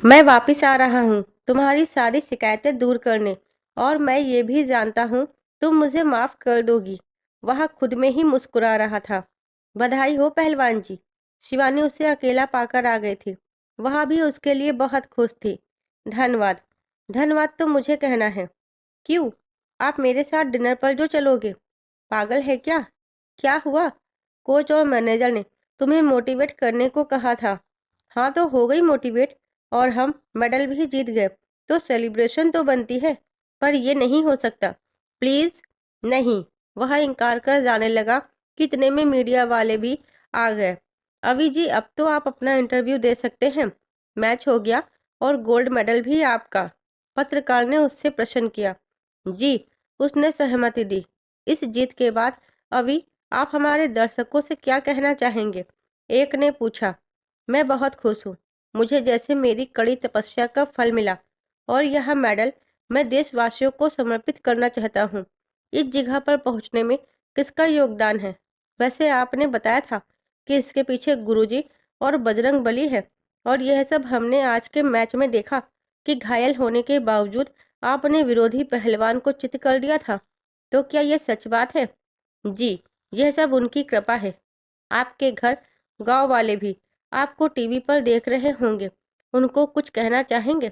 मैं वापिस आ रहा हूँ, तुम्हारी सारी शिकायतें दूर करने और मैं ये भी जानता हूँ तुम मुझे माफ़ कर दोगी। वह खुद में ही मुस्कुरा रहा था। बधाई हो पहलवान जी। शिवानी उसे अकेला पाकर आ गई थी। वह भी उसके लिए बहुत खुश थी। धन्यवाद। धन्यवाद तो मुझे कहना है। क्यों? आप मेरे साथ डिनर पर जो चलोगे? पागल है क्या? क्या हुआ? कोच और मैनेजर ने तुम्हें मोटिवेट करने को कहा था। हाँ तो हो गई मोटिवेट और हम मेडल भी जीत गए तो सेलिब्रेशन तो बनती है। पर ये नहीं हो सकता। प्लीज। नहीं। वह इनकार कर जाने लगा। कितने में मीडिया वाले भी आ गए। अभी जी अब तो आप अपना इंटरव्यू दे सकते हैं। मैच हो गया और गोल्ड मेडल भी आपका। पत्रकार ने उससे प्रश्न किया। जी। उसने सहमति दी। इस जीत के बाद अभी आप हमारे दर्शकों से क्या कहना चाहेंगे? एक ने पूछा। मैं बहुत खुश हूँ। मुझे जैसे मेरी कड़ी तपस्या का फल मिला और यह मेडल मैं देशवासियों को समर्पित करना चाहता हूँ। इस जगह पर पहुँचने में किसका योगदान है? वैसे आपने बताया था कि इसके पीछे गुरुजी और बजरंग बली है और यह सब हमने आज के मैच में देखा कि घायल होने के बावजूद आपने विरोधी पहलवान को चित कर दिया था। तो क्या यह सच बात है? जी, यह सब उनकी कृपा है। आपके घर गांव वाले भी आपको टीवी पर देख रहे होंगे। उनको कुछ कहना चाहेंगे?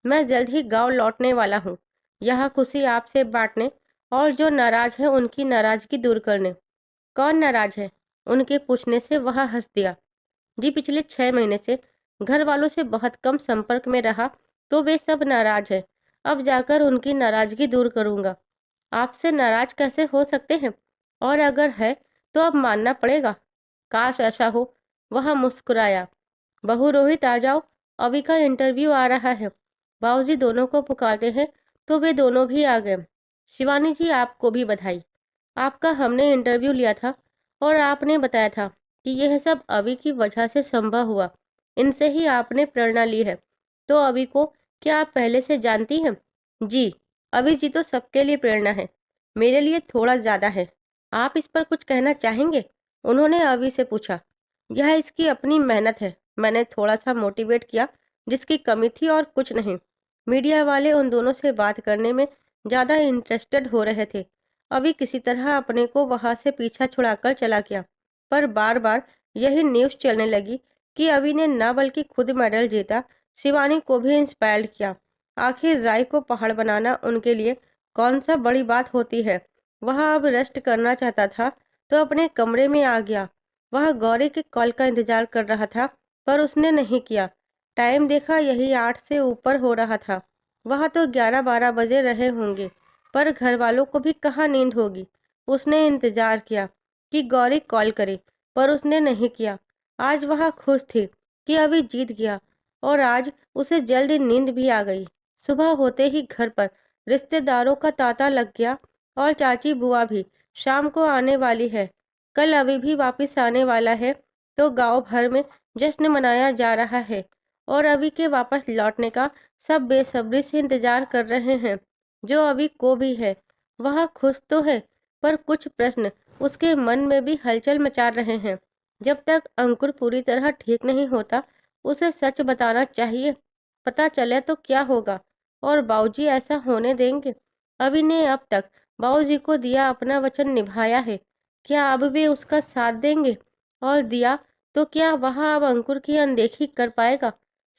मैं जल्द ही गांव लौटने वाला हूँ। यह खुशी आपसे बांटने और जो नाराज है उनकी नाराजगी दूर करने। कौन नाराज है? उनके पूछने से वह हंस दिया। जी पिछले 6 महीने से घर वालों से बहुत कम संपर्क में रहा तो वे सब नाराज है। अब जाकर उनकी नाराजगी दूर करूंगा। आपसे नाराज कैसे हो सकते हैं? और अगर है तो अब मानना पड़ेगा। काश ऐसा हो। वह मुस्कुराया। बहू रोहित आ जाओ। अभी का इंटरव्यू आ रहा है। बाबूजी दोनों को पुकारते हैं तो वे दोनों भी आ गए। शिवानी जी आपको भी बधाई। आपका हमने इंटरव्यू लिया था और आपने बताया था कि यह सब अभी की वजह से संभव हुआ। इनसे ही आपने प्रेरणा ली है। तो अभी को क्या आप पहले से जानती हैं? जी। अभी जी तो सबके लिए प्रेरणा है। मेरे लिए थोड़ा ज्यादा है। आप इस पर कुछ कहना चाहेंगे? उन्होंने अभी से पूछा। यह इसकी अपनी मेहनत है। मैंने थोड़ा सा मोटिवेट किया जिसकी कमी थी और कुछ नहीं। मीडिया वाले उन दोनों से बात करने में ज्यादा इंटरेस्टेड हो रहे थे। अभी किसी तरह अपने को वहां से पीछा छुड़ाकर चला गया। पर बार बार यही न्यूज चलने लगी कि अभी ने न बल्कि खुद मेडल जीता। शिवानी को भी इंस्पायर किया। आखिर राय को पहाड़ बनाना उनके लिए कौन सा बड़ी बात होती है। वह अब रेस्ट करना चाहता था तो अपने कमरे में आ गया। वह गौरी के कॉल का इंतजार कर रहा था पर उसने नहीं किया। टाइम देखा यही 8 से ऊपर हो रहा था। वह तो 11-12 बजे रहे होंगे। पर घर वालों को भी कहाँ नींद होगी। उसने इंतजार किया कि गौरी कॉल करे पर उसने नहीं किया। आज वह खुश थी कि अभी जीत गया और आज उसे जल्दी नींद भी आ गई। सुबह होते ही घर पर रिश्तेदारों का तांता लग गया और चाची बुआ भी शाम को आने वाली है। कल अभी भी वापस आने वाला है तो गांव भर में जश्न मनाया जा रहा है और अभी के वापस लौटने का सब बेसब्री से इंतजार कर रहे हैं। जो अभी को भी है वह खुश तो है पर कुछ प्रश्न उसके मन में भी हलचल मचा रहे हैं। जब तक अंकुर पूरी तरह ठीक नहीं होता उसे सच बताना चाहिए। पता चले तो क्या होगा और बाबूजी ऐसा होने देंगे? अभी ने अब तक बाबूजी को दिया अपना वचन निभाया है। क्या अब वे उसका साथ देंगे? और दिया तो क्या वह अब अंकुर की अनदेखी कर पाएगा?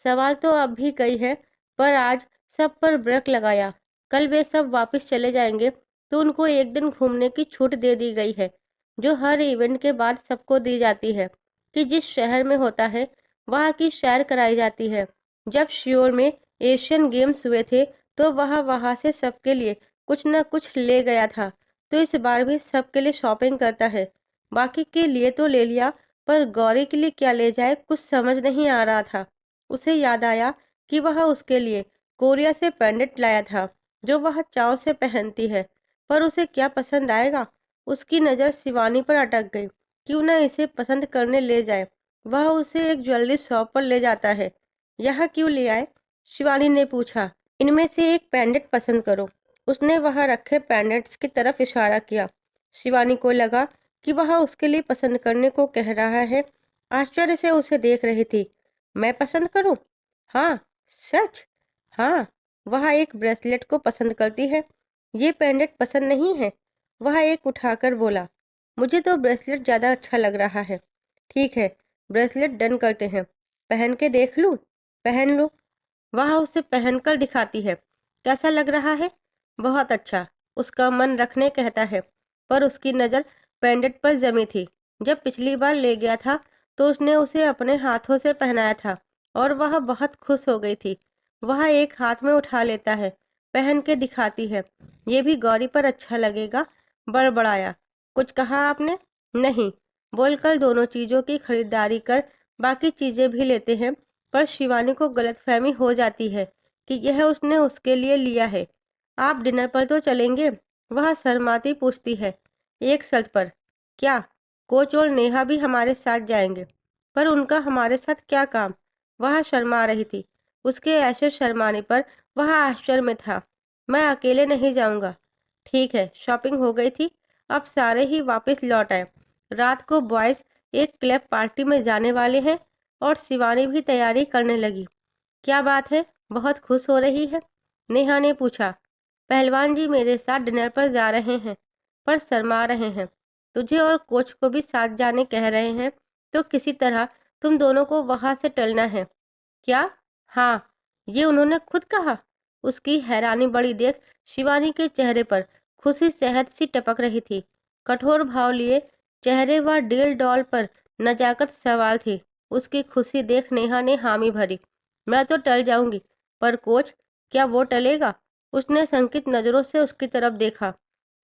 सवाल तो अब भी कई है पर आज सब पर ब्रेक लगाया। कल वे सब वापस चले जाएंगे तो उनको एक दिन घूमने की छूट दे दी गई है जो हर इवेंट के बाद सबको दी जाती है कि जिस शहर में होता है वहाँ की सैर कराई जाती है। जब श्योर में एशियन गेम्स हुए थे तो वह वहाँ से सबके लिए कुछ न कुछ ले गया था तो इस बार भी सबके लिए शॉपिंग करता है। बाकी के लिए तो ले लिया पर गौरी के लिए क्या ले जाए कुछ समझ नहीं आ रहा था। उसे याद आया कि वह उसके लिए कोरिया से पेंडेंट लाया था जो वह चाव से पहनती है। पर उसे क्या पसंद आएगा? उसकी नज़र शिवानी पर अटक गई। क्यों न इसे पसंद करने ले जाए। वह उसे एक ज्वेलरी शॉप पर ले जाता है। यहाँ क्यों ले आए? शिवानी ने पूछा। इनमें से एक पेंडेंट पसंद करो। उसने वहां रखे पेंडेंट्स की तरफ इशारा किया। शिवानी को लगा कि वह उसके लिए पसंद करने को कह रहा है। आश्चर्य से उसे देख रही थी। मैं पसंद करूं? हाँ। सच? हाँ, वह एक ब्रेसलेट को पसंद करती है। ये पेंडेंट पसंद नहीं है। वह एक उठाकर बोला, मुझे तो ब्रेसलेट ज़्यादा अच्छा लग रहा है। ठीक है, ब्रेसलेट डन करते हैं। पहन के देख लूँ? पहन लो। वह उसे पहनकर दिखाती है। कैसा लग रहा है? बहुत अच्छा, उसका मन रखने कहता है, पर उसकी नज़र पेंडेंट पर जमी थी। जब पिछली बार ले गया था, तो उसने उसे अपने हाथों से पहनाया था और वह बहुत खुश हो गई थी। वह एक हाथ में उठा लेता है, पहन के दिखाती है। ये भी गौरी पर अच्छा लगेगा। बड़बड़ाया, कुछ कहा आपने? नहीं, बोलकर दोनों चीज़ों की खरीदारी कर बाकी चीज़ें भी लेते हैं, पर शिवानी को गलतफहमी हो जाती है कि यह उसने उसके लिए लिया है। आप डिनर पर तो चलेंगे? वह शर्माती पूछती है। एक शर्त पर। क्या? कोच और नेहा भी हमारे साथ जाएंगे। पर उनका हमारे साथ क्या काम? वह शर्मा रही थी। उसके ऐसे शर्माने पर वह आश्चर्य में था। मैं अकेले नहीं जाऊंगा। ठीक है, शॉपिंग हो गई थी। अब सारे ही वापस लौट आए। रात को बॉयज एक क्लब पार्टी में जाने वाले हैं और शिवानी भी तैयारी करने लगी। क्या बात है, बहुत खुश हो रही है? नेहा ने पूछा। पहलवान जी मेरे साथ डिनर पर जा रहे हैं, पर शर्मा रहे हैं। तुझे और कोच को भी साथ जाने कह रहे हैं, तो किसी तरह तुम दोनों को वहां से टलना है। क्या? हाँ, ये उन्होंने खुद कहा। उसकी हैरानी बड़ी देख शिवानी के चेहरे पर खुशी शहद सी टपक रही थी। कठोर भाव लिए चेहरे व डील डॉल पर नजाकत सवाल थी। उसकी खुशी देख नेहा ने हामी भरी। मैं तो टल जाऊंगी, पर कोच, क्या वो टलेगा? उसने संकित नजरों से उसकी तरफ देखा।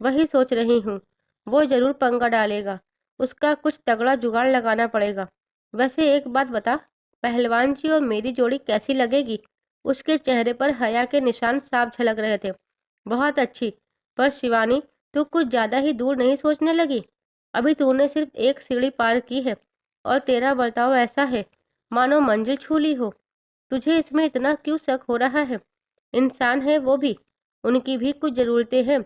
वही सोच रही हूँ, वो जरूर पंगा डालेगा। उसका कुछ तगड़ा जुगाड़ लगाना पड़ेगा। वैसे एक बात बता, पहलवान जी और मेरी जोड़ी कैसी लगेगी? उसके चेहरे पर हया के निशान साफ झलक रहे थे। बहुत अच्छी। पर शिवानी, तू कुछ ज्यादा ही दूर नहीं सोचने लगी? अभी तूने सिर्फ एक सीढ़ी पार की है और तेरा बर्ताव ऐसा है मानो मंजिल छू ली हो। तुझे इसमें इतना क्यों शक हो रहा है? इंसान है वो भी, उनकी भी कुछ ज़रूरतें हैं।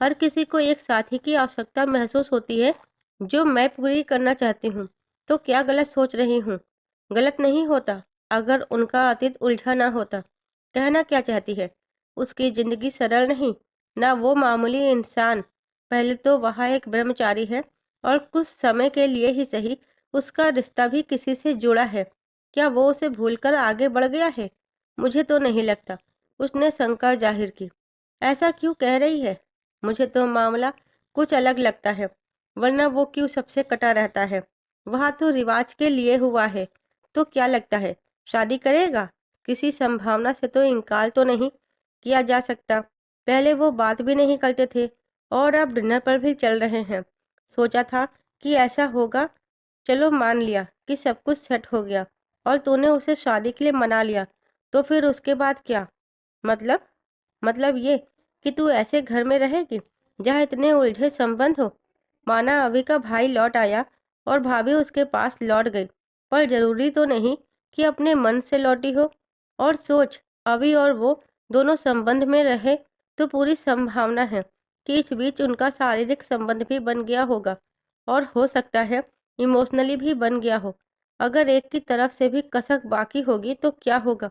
हर किसी को एक साथी की आवश्यकता महसूस होती है, जो मैं पूरी करना चाहती हूँ। तो क्या गलत सोच रही हूँ? गलत नहीं होता अगर उनका अतीत उलझा ना होता। कहना क्या चाहती है? उसकी ज़िंदगी सरल नहीं, ना वो मामूली इंसान। पहले तो वह एक ब्रह्मचारी है और कुछ समय के लिए ही सही, उसका रिश्ता भी किसी से जुड़ा है। क्या वो उसे भूलकर आगे बढ़ गया है? मुझे तो नहीं लगता। उसने शंका जाहिर की। ऐसा क्यों कह रही है? मुझे तो मामला कुछ अलग लगता है। वरना वो क्यों सबसे कटा रहता है? वहाँ तो रिवाज के लिए हुआ है। तो क्या लगता है, शादी करेगा? किसी संभावना से तो इनकार तो नहीं किया जा सकता। पहले वो बात भी नहीं करते थे और अब डिनर पर भी चल रहे हैं। सोचा था कि ऐसा होगा। चलो मान लिया कि सब कुछ सेट हो गया और तूने उसे शादी के लिए मना लिया, तो फिर उसके बाद क्या? मतलब? मतलब ये कि तू ऐसे घर में रहेगी जहाँ इतने उलझे संबंध हो। माना अभी का भाई लौट आया और भाभी उसके पास लौट गई, पर जरूरी तो नहीं कि अपने मन से लौटी हो। और सोच, अभी और वो दोनों संबंध में रहे तो पूरी संभावना है कि इस बीच उनका शारीरिक संबंध भी बन गया होगा और हो सकता है इमोशनली भी बन गया हो। अगर एक की तरफ से भी कसक बाकी होगी तो क्या होगा?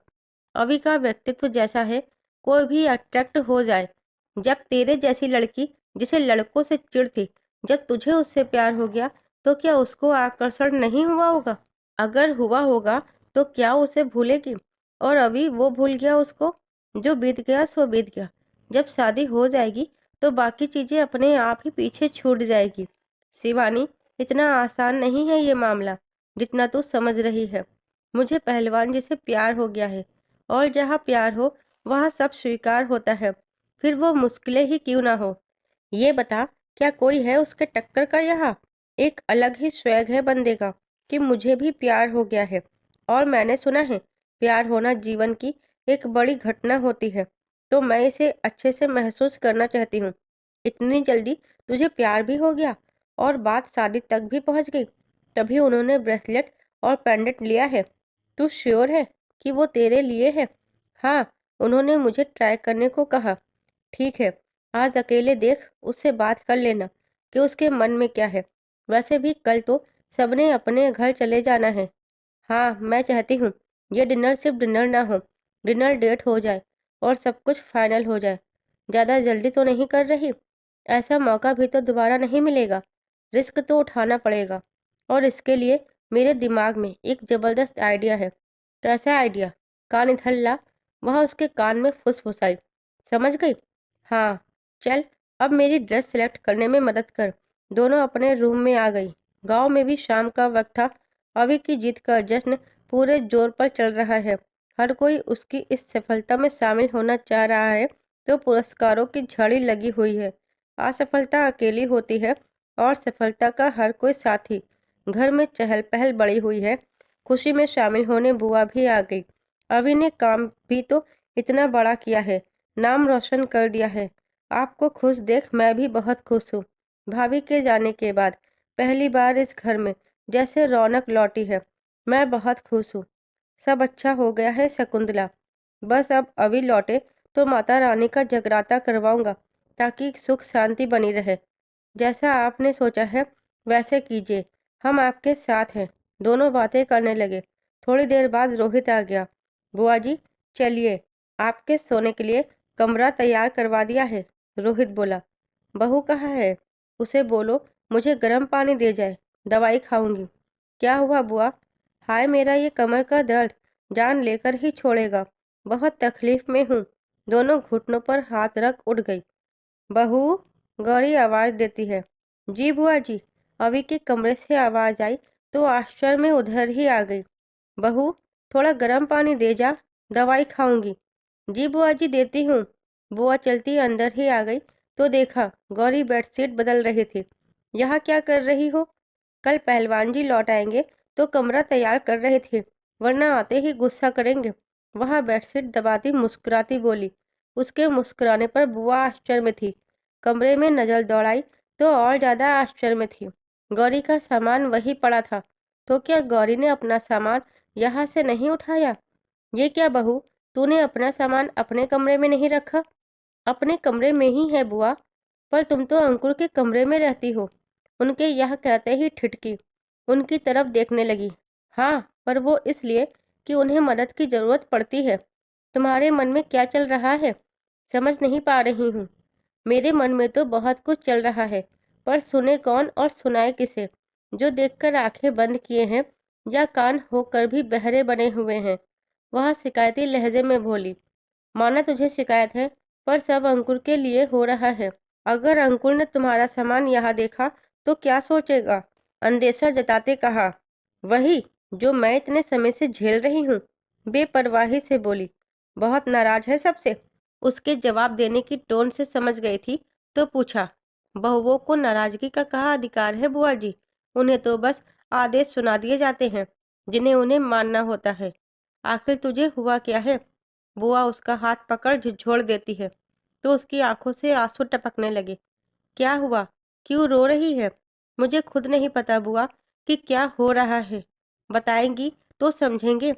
अभी का व्यक्तित्व जैसा है, कोई भी अट्रैक्ट हो जाए। जब तेरे जैसी लड़की जिसे लड़कों से चिढ़ थी, जब तुझे उससे प्यार हो गया, तो क्या उसको आकर्षण नहीं हुआ होगा? अगर हुआ होगा तो क्या उसे भूलेगी? और अभी वो भूल गया उसको? जो बीत गया सो बीत गया। जब शादी हो जाएगी तो बाकी चीजें अपने आप ही पीछे छूट जाएगी। शिवानी, इतना आसान नहीं है ये मामला जितना तू समझ रही है। मुझे पहलवान जी से प्यार हो गया है और जहाँ प्यार हो वहाँ सब स्वीकार होता है, फिर वो मुश्किलें ही क्यों ना हो। ये बता, क्या कोई है उसके टक्कर का यहाँ? एक अलग ही स्वैग है बंदे का कि मुझे भी प्यार हो गया है। और मैंने सुना है प्यार होना जीवन की एक बड़ी घटना होती है, तो मैं इसे अच्छे से महसूस करना चाहती हूँ। इतनी जल्दी तुझे प्यार भी हो गया और बात शादी तक भी पहुँच गई? तभी उन्होंने ब्रेसलेट और पेंडेंट लिया है। तू श्योर है कि वो तेरे लिए है? हाँ, उन्होंने मुझे ट्राई करने को कहा। ठीक है, आज अकेले देख उससे बात कर लेना कि उसके मन में क्या है। वैसे भी कल तो सबने अपने घर चले जाना है। हाँ, मैं चाहती हूँ ये डिनर सिर्फ डिनर ना हो, डिनर डेट हो जाए और सब कुछ फाइनल हो जाए। ज़्यादा जल्दी तो नहीं कर रही? ऐसा मौका भी तो दोबारा नहीं मिलेगा। रिस्क तो उठाना पड़ेगा। और इसके लिए मेरे दिमाग में एक ज़बरदस्त आइडिया है। कैसा आइडिया? कान इधर ला। वह उसके कान में फुसफुसाई। समझ गई? हाँ। चल, अब मेरी ड्रेस सेलेक्ट करने में मदद कर। दोनों अपने रूम में आ गई। गांव में भी शाम का वक्त था। अभी की जीत का जश्न पूरे जोर पर चल रहा है। हर कोई उसकी इस सफलता में शामिल होना चाह रहा है, तो पुरस्कारों की झड़ी लगी हुई है। असफलता अकेली होती है और सफलता का हर कोई साथी। घर में चहल पहल बढ़ी हुई है। खुशी में शामिल होने बुआ भी आ गई। अभी ने काम भी तो इतना बड़ा किया है, नाम रोशन कर दिया है। आपको खुश देख मैं भी बहुत खुश हूँ। भाभी के जाने के बाद पहली बार इस घर में जैसे रौनक लौटी है। मैं बहुत खुश हूँ। सब अच्छा हो गया है शकुंतला। बस अब अभी लौटे तो माता रानी का जगराता करवाऊंगा, ताकि सुख शांति बनी रहे। जैसा आपने सोचा है वैसे कीजिए, हम आपके साथ हैं। दोनों बातें करने लगे। थोड़ी देर बाद रोहित आ गया। बुआ जी, चलिए, आपके सोने के लिए कमरा तैयार करवा दिया है। रोहित बोला। बहू कहाँ है? उसे बोलो मुझे गर्म पानी दे जाए, दवाई खाऊंगी। क्या हुआ बुआ? हाय, मेरा ये कमर का दर्द जान लेकर ही छोड़ेगा। बहुत तकलीफ में हूँ। दोनों घुटनों पर हाथ रख उठ गई। बहू, गौरी आवाज देती है। जी बुआ जी। अभी के कमरे से आवाज आई तो आश्चर्य में उधर ही आ गई। बहू, थोड़ा गर्म पानी दे जा, दवाई खाऊंगी। जी बुआ जी, देती हूँ। बुआ चलती अंदर ही आ गई तो देखा गौरी बेडशीट बदल रही थी। यहाँ क्या कर रही हो? कल पहलवान जी लौट आएंगे तो कमरा तैयार कर रहे थे, वरना आते ही गुस्सा करेंगे। वह बेडशीट दबाती मुस्कुराती बोली। उसके मुस्कुराने पर बुआ आश्चर्य में थी। कमरे में नजर दौड़ाई तो और ज्यादा आश्चर्य में थी। गौरी का सामान वही पड़ा था। तो क्या गौरी ने अपना सामान यहाँ से नहीं उठाया? ये क्या बहू, तूने अपना सामान अपने कमरे में नहीं रखा? अपने कमरे में ही है बुआ, पर तुम तो अंकुर के कमरे में रहती हो। उनके यह कहते ही ठिठकी। उनकी तरफ देखने लगी। हाँ, पर वो इसलिए कि उन्हें मदद की जरूरत पड़ती है। तुम्हारे मन में क्या चल रहा है? समझ नहीं पा रही हूँ। मेरे मन में तो बहुत कुछ चल रहा है, पर सुने कौन और सुनाए किसे? जो देखकर आंखें बंद किए हैं या कान होकर भी बहरे बने हुए हैं। वह शिकायती लहजे में बोली। माना तुझे शिकायत है, पर सब अंकुर के लिए हो रहा है। अगर अंकुर ने तुम्हारा सामान यहाँ देखा तो क्या सोचेगा? अंदेशा जताते कहा। वही जो मैं इतने समय से झेल रही हूँ। बेपरवाही से बोली। बहुत नाराज है सबसे? उसके जवाब देने की टोन से समझ गई थी तो पूछा। बहुओं को नाराजगी का कहाँ अधिकार है बुआ जी? उन्हें तो बस आदेश सुना दिए जाते हैं, जिन्हें उन्हें मानना होता है। आखिर तुझे हुआ क्या है? बुआ उसका हाथ पकड़ झिझोड़ देती है तो उसकी आंखों से आंसू टपकने लगे। क्या हुआ? क्यों रो रही है? मुझे खुद नहीं पता बुआ कि क्या हो रहा है। बताएंगी तो समझेंगे।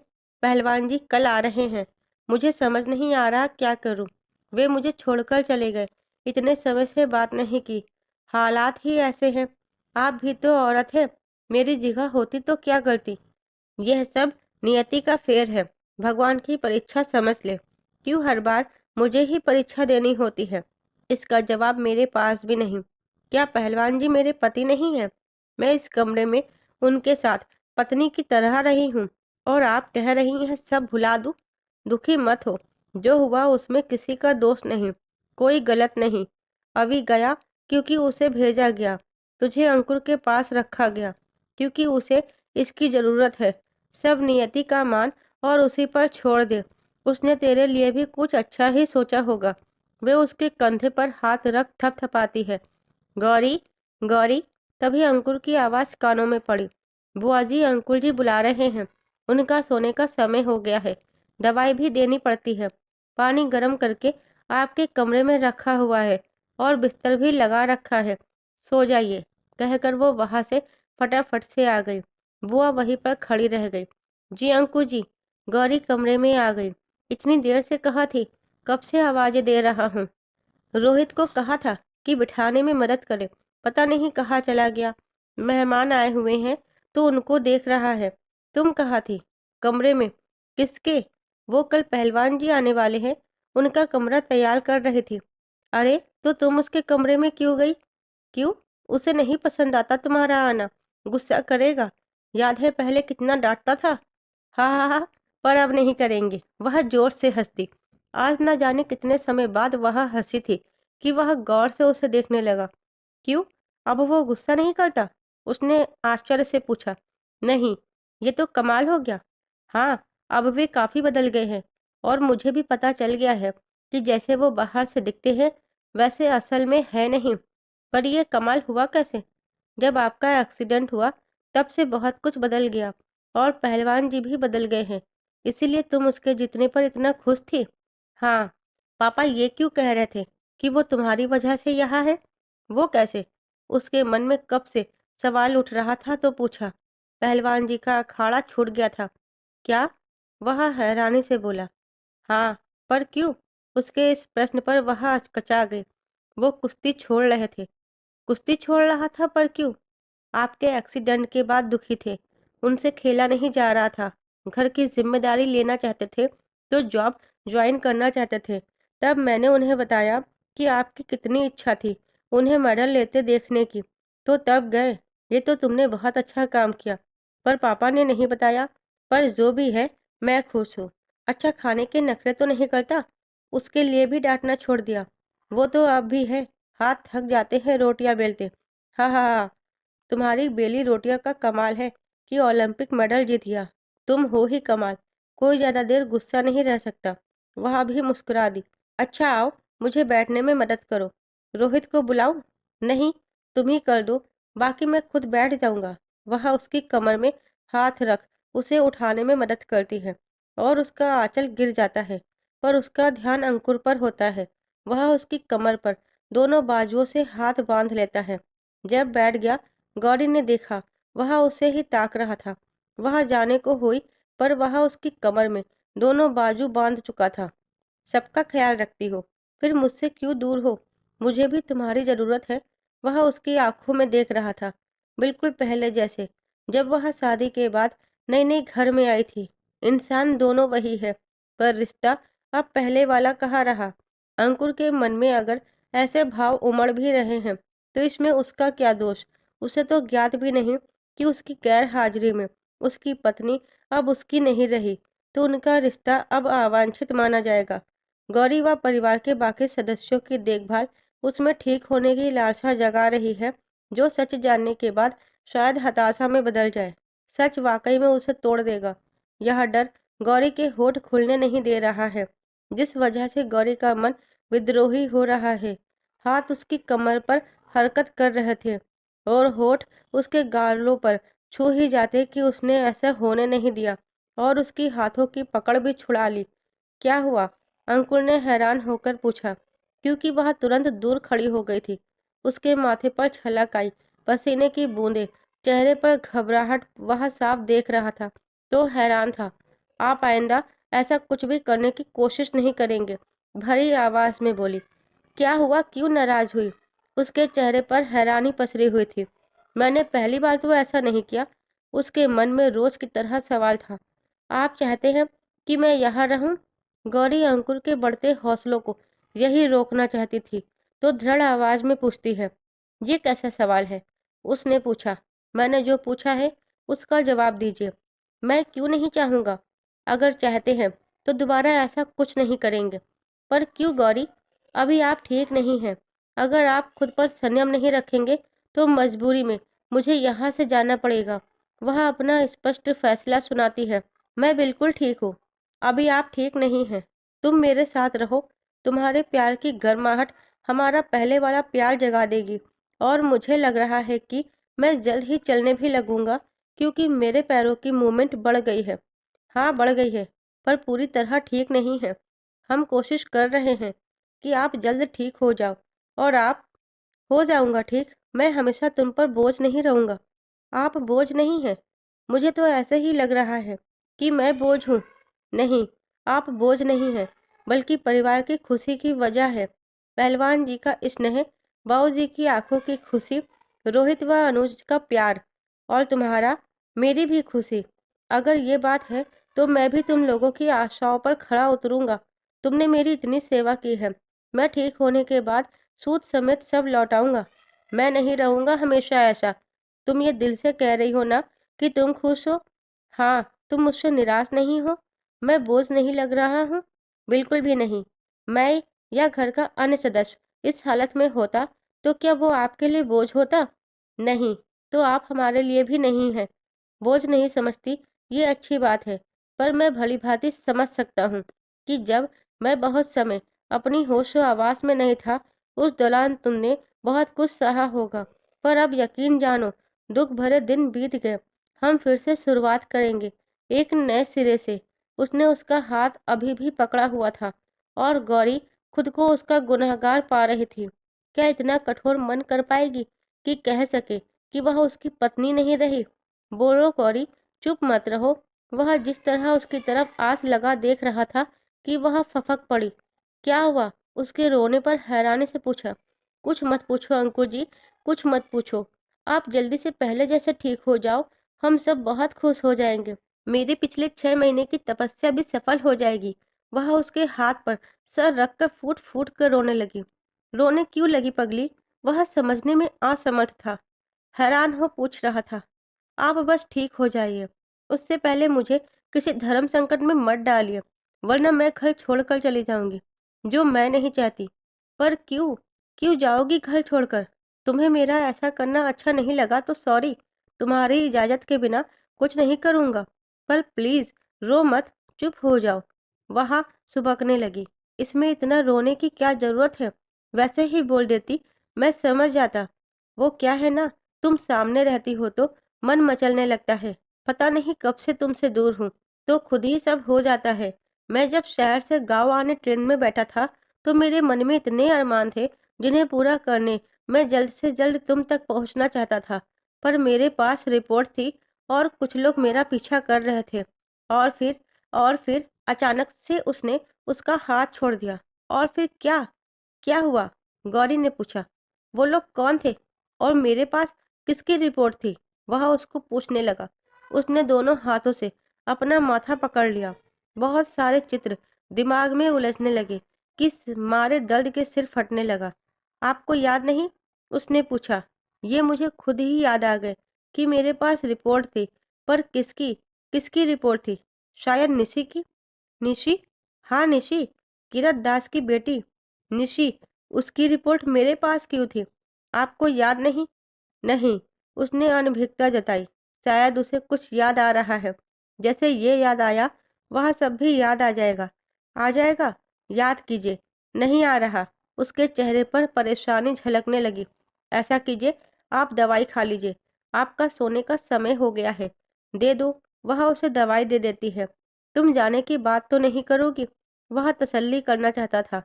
पहलवान जी कल आ रहे हैं। मुझे समझ नहीं आ रहा क्या करूं। वे मुझे छोड़कर चले गए। इतने समय से बात नहीं की। हालात ही ऐसे हैं। आप भी तो औरत है। मेरी जगह होती तो क्या करती? यह सब नियति का फेर है। भगवान की परीक्षा समझ ले। क्यों हर बार मुझे ही परीक्षा देनी होती है? इसका जवाब मेरे पास भी नहीं। क्या पहलवान जी मेरे पति नहीं है? मैं इस कमरे में उनके साथ पत्नी की तरह रही हूँ और आप कह रही हैं सब भुला दूं? दुखी मत हो। जो हुआ उसमें किसी का दोष नहीं, कोई गलत नहीं। अभी गया क्योंकि उसे भेजा गया। तुझे अंकुर के पास रखा गया क्योंकि उसे इसकी जरूरत है। सब नियति का मान और उसी पर छोड़ दे। उसने तेरे लिए भी कुछ अच्छा ही सोचा होगा। वे उसके कंधे पर हाथ रख थपथपाती है। गौरी, गौरी। तभी अंकुर की आवाज कानों में पड़ी। बुआ जी, अंकुर जी बुला रहे हैं। उनका सोने का समय हो गया है। दवाई भी देनी पड़ती है। पानी गर्म करके आपके कमरे में रखा हुआ है और बिस्तर भी लगा रखा है। सो जाइए, कहकर वो वहां से फटाफट से आ गई। बुआ वहीं पर खड़ी रह गई। जी अंकु जी। गौरी कमरे में आ गई। इतनी देर से कहाँ थी? कब से आवाजें दे रहा हूँ। रोहित को कहा था कि बिठाने में मदद करे, पता नहीं कहाँ चला गया। मेहमान आए हुए हैं तो उनको देख रहा है। तुम कहाँ थी? कमरे में। किसके? वो कल पहलवान जी आने वाले हैं, उनका कमरा तैयार कर रही थी। अरे, तो तुम उसके कमरे में क्यों गई? क्यों? उसे नहीं पसंद आता तुम्हारा आना, गुस्सा करेगा। याद है पहले कितना डाँटता था? हाँ, हाँ, हाँ, पर अब नहीं करेंगे। वह ज़ोर से हँस दी। आज न जाने कितने समय बाद वह हँसी थी कि वह गौर से उसे देखने लगा। क्यों? अब वो गुस्सा नहीं करता? उसने आश्चर्य से पूछा। नहीं, ये तो कमाल हो गया। हाँ, अब वे काफ़ी बदल गए हैं और मुझे भी पता चल गया है कि जैसे वो बाहर से दिखते हैं, वैसे असल में है नहीं। पर ये कमाल हुआ कैसे? जब आपका एक्सीडेंट हुआ, तब से बहुत कुछ बदल गया और पहलवान जी भी बदल गए हैं। इसीलिए तुम उसके जीतने पर इतना खुश थी? हाँ, पापा ये क्यों कह रहे थे कि वो तुम्हारी वजह से यहाँ है? वो कैसे? उसके मन में कब से सवाल उठ रहा था तो पूछा। पहलवान जी का अखाड़ा छूट गया था। क्या? वह हैरानी से बोला। हाँ, पर क्यों? उसके इस प्रश्न पर वह हचकचा गई। वो कुश्ती छोड़ रहे थे। कुश्ती छोड़ रहा था पर क्यों? आपके एक्सीडेंट के बाद दुखी थे। उनसे खेला नहीं जा रहा था। घर की जिम्मेदारी लेना चाहते थे, तो जॉब ज्वाइन करना चाहते थे। तब मैंने उन्हें बताया कि आपकी कितनी इच्छा थी उन्हें मेडल लेते देखने की, तो तब गए। ये तो तुमने बहुत अच्छा काम किया। पर पापा ने नहीं बताया। पर जो भी है, मैं खुश हूँ। अच्छा खाने के नखरे तो नहीं करता? उसके लिए भी डांटना छोड़ दिया। वो तो अब भी है, हाथ थक जाते हैं रोटियां बेलते। हाँ हाँ हाँ, तुम्हारी बेली रोटियों का कमाल है कि ओलंपिक मेडल जीत गया। तुम हो ही कमाल। कोई ज्यादा देर गुस्सा नहीं रह सकता। वह भी मुस्कुरा दी। अच्छा आओ, मुझे बैठने में मदद करो। रोहित को बुलाऊं? नहीं, तुम ही कर दो। बाकी मैं खुद बैठ जाऊंगा। वह उसकी कमर में हाथ रख उसे उठाने में मदद करती है और उसका आंचल गिर जाता है। पर उसका ध्यान अंकुर पर होता है। वह उसकी कमर पर दोनों बाजुओं से हाथ बांध लेता है। जब बैठ गया, गौरी ने देखा वह उसे ही ताक रहा था। वह जाने को हुई, पर वह उसकी कमर में दोनों बाजू बांध चुका था। सबका ख्याल रखती हो, फिर मुझसे क्यों दूर हो? मुझे भी तुम्हारी जरूरत है। वह उसकी आंखों में देख रहा था, बिल्कुल पहले जैसे, जब वह शादी के बाद नई नई घर में आई थी। इंसान दोनों वही है, पर रिश्ता अब पहले वाला कहाँ रहा। अंकुर के मन में अगर ऐसे भाव उमड़ भी रहे हैं, तो इसमें उसका क्या दोष? उसे तो ज्ञात भी नहीं कि उसकी गैर हाजिरी में उसकी पत्नी अब उसकी नहीं रही, तो उनका रिश्ता अब अवांछित माना जाएगा। गौरी व परिवार के बाकी सदस्यों की देखभाल उसमें ठीक होने की लालसा जगा रही है, जो सच जानने के बाद शायद हताशा में बदल जाए। सच वाकई में उसे तोड़ देगा। यह डर गौरी के होठ खुलने नहीं दे रहा है, जिस वजह से गौरी का मन विद्रोही हो रहा है। हाथ उसकी कमर पर हरकत कर रहे थे और होठ उसके गालों पर छू ही जाते कि उसने ऐसा होने नहीं दिया और उसकी हाथों की पकड़ भी छुड़ा ली। क्या हुआ? अंकुर ने हैरान होकर पूछा, क्योंकि वह तुरंत दूर खड़ी हो गई थी। उसके माथे पर छलक आई, पसीने की बूंदें, चेहरे पर घबराहट वह साफ देख रहा था, तो हैरान था। आप आइंदा ऐसा कुछ भी करने की कोशिश नहीं करेंगे, भरी आवाज में बोली। क्या हुआ? क्यों नाराज हुई? उसके चेहरे पर हैरानी पसरी हुई थी। मैंने पहली बार तो ऐसा नहीं किया। उसके मन में रोज की तरह सवाल था। आप चाहते हैं कि मैं यहाँ रहूं? गौरी अंकुर के बढ़ते हौसलों को यही रोकना चाहती थी, तो दृढ़ आवाज में पूछती है। ये कैसा सवाल है? उसने पूछा। मैंने जो पूछा है उसका जवाब दीजिए। मैं क्यों नहीं चाहूंगा? अगर चाहते हैं तो दोबारा ऐसा कुछ नहीं करेंगे। पर क्यों गौरी? अभी आप ठीक नहीं हैं। अगर आप खुद पर संयम नहीं रखेंगे, तो मजबूरी में मुझे यहाँ से जाना पड़ेगा। वह अपना स्पष्ट फैसला सुनाती है। मैं बिल्कुल ठीक हूँ। अभी आप ठीक नहीं हैं। तुम मेरे साथ रहो। तुम्हारे प्यार की गर्माहट हमारा पहले वाला प्यार जगा देगी और मुझे लग रहा है कि मैं जल्द ही चलने भी लगूंगा, क्योंकि मेरे पैरों की मूवमेंट बढ़ गई है। हाँ, बढ़ गई है, पर पूरी तरह ठीक नहीं है। हम कोशिश कर रहे हैं कि आप जल्द ठीक हो जाओ और आप हो जाऊंगा ठीक। मैं हमेशा तुम पर बोझ नहीं रहूंगा। आप बोझ नहीं हैं। मुझे तो ऐसे ही लग रहा है कि मैं बोझ हूँ। नहीं, आप बोझ नहीं हैं, बल्कि परिवार की खुशी की वजह है। पहलवान जी का स्नेह, बाऊ जी की आंखों की खुशी, रोहित व अनुज का प्यार और तुम्हारा, मेरी भी खुशी। अगर ये बात है तो मैं भी तुम लोगों की आशाओं पर खरा उतरूंगा। तुमने मेरी इतनी सेवा की है, मैं ठीक होने के बाद सूद समेत सब लौटाऊंगा। मैं नहीं रहूंगा हमेशा ऐसा। तुम ये दिल से कह रही हो ना कि तुम खुश हो? हाँ, तुम मुझसे निराश नहीं हो? मैं बोझ नहीं लग रहा हूँ? बिल्कुल भी नहीं। मैं या घर का अन्य सदस्य इस हालत में होता तो क्या वो आपके लिए बोझ होता? नहीं, तो आप हमारे लिए भी नहीं हैं। बोझ नहीं समझती, ये अच्छी बात है। पर मैं भली-भाँति समझ सकता हूँ कि जब मैं बहुत समय अपनी होशो-हवास में नहीं था, उस दौरान तुमने बहुत कुछ सहा होगा। पर अब यकीन जानो, दुःख भरे दिन बीत गए। हम फिर से शुरुआत करेंगे, एक नए सिरे से। उसने उसका हाथ अभी भी पकड़ा हुआ था और गौरी खुद को उसका गुनहगार पा रही थी। क्या इतना कठोर मन कर पाएगी कि कह सके कि वह उसकी पत्नी नहीं रही? बोलो गौरी, चुप मत रहो। वह जिस तरह उसकी तरफ आस लगा देख रहा था कि वह फफक पड़ी। क्या हुआ? उसके रोने पर हैरानी से पूछा। कुछ मत पूछो अंकुर जी, कुछ मत पूछो। आप जल्दी से पहले जैसे ठीक हो जाओ, हम सब बहुत खुश हो जाएंगे। मेरे पिछले 6 महीने की तपस्या भी सफल हो जाएगी। वह उसके हाथ पर सर रखकर फूट फूट कर रोने लगी। रोने क्यों लगी पगली? वह समझने में असमर्थ था। हैरान हो पूछ रहा था। आप बस ठीक हो जाइए। उससे पहले मुझे किसी धर्म संकट में मत डालिए, वरना मैं घर छोड़कर चली जाऊंगी, जो मैं नहीं चाहती। पर क्यों? क्यों जाओगी घर छोड़कर? तुम्हें मेरा ऐसा करना अच्छा नहीं लगा तो सॉरी। तुम्हारी इजाज़त के बिना कुछ नहीं करूँगा। पर प्लीज़ रो मत, चुप हो जाओ। वहाँ सुबकने लगी। इसमें इतना रोने की क्या ज़रूरत है? वैसे ही बोल देती, मैं समझ जाता। वो क्या है ना, तुम सामने रहती हो तो मन मचलने लगता है। पता नहीं कब से तुमसे दूर हूँ, तो खुद ही सब हो जाता है। मैं जब शहर से गाँव आने ट्रेन में बैठा था, तो मेरे मन में इतने अरमान थे, जिन्हें पूरा करने मैं जल्द से जल्द तुम तक पहुँचना चाहता था। पर मेरे पास रिपोर्ट थी और कुछ लोग मेरा पीछा कर रहे थे। और फिर और फिर अचानक से उसने उसका हाथ छोड़ दिया। और फिर क्या? क्या हुआ? गौरी ने पूछा। वो लोग कौन थे? और मेरे पास किसकी रिपोर्ट थी? वह उसको पूछने लगा। उसने दोनों हाथों से अपना माथा पकड़ लिया। बहुत सारे चित्र दिमाग में उलझने लगे। किस मारे दर्द के सिर फटने लगा। आपको याद नहीं? उसने पूछा। ये मुझे खुद ही याद आ गए कि मेरे पास रिपोर्ट थी। पर किसकी? किसकी रिपोर्ट थी? शायद निशी की। निशी? हाँ निशी, किरत दास की बेटी। निशी, उसकी रिपोर्ट मेरे पास क्यों थी? आपको याद नहीं? नहीं, उसने अनभिज्ञता जताई। शायद उसे कुछ याद आ रहा है। जैसे ये याद आया, वह सब भी याद आ जाएगा। आ जाएगा? याद कीजिए। नहीं आ रहा। उसके चेहरे पर परेशानी झलकने लगी। ऐसा कीजिए, आप दवाई खा लीजिए। आपका सोने का समय हो गया है। दे दो, वह उसे दवाई दे देती है। तुम जाने की बात तो नहीं करोगी? वह तसल्ली करना चाहता था।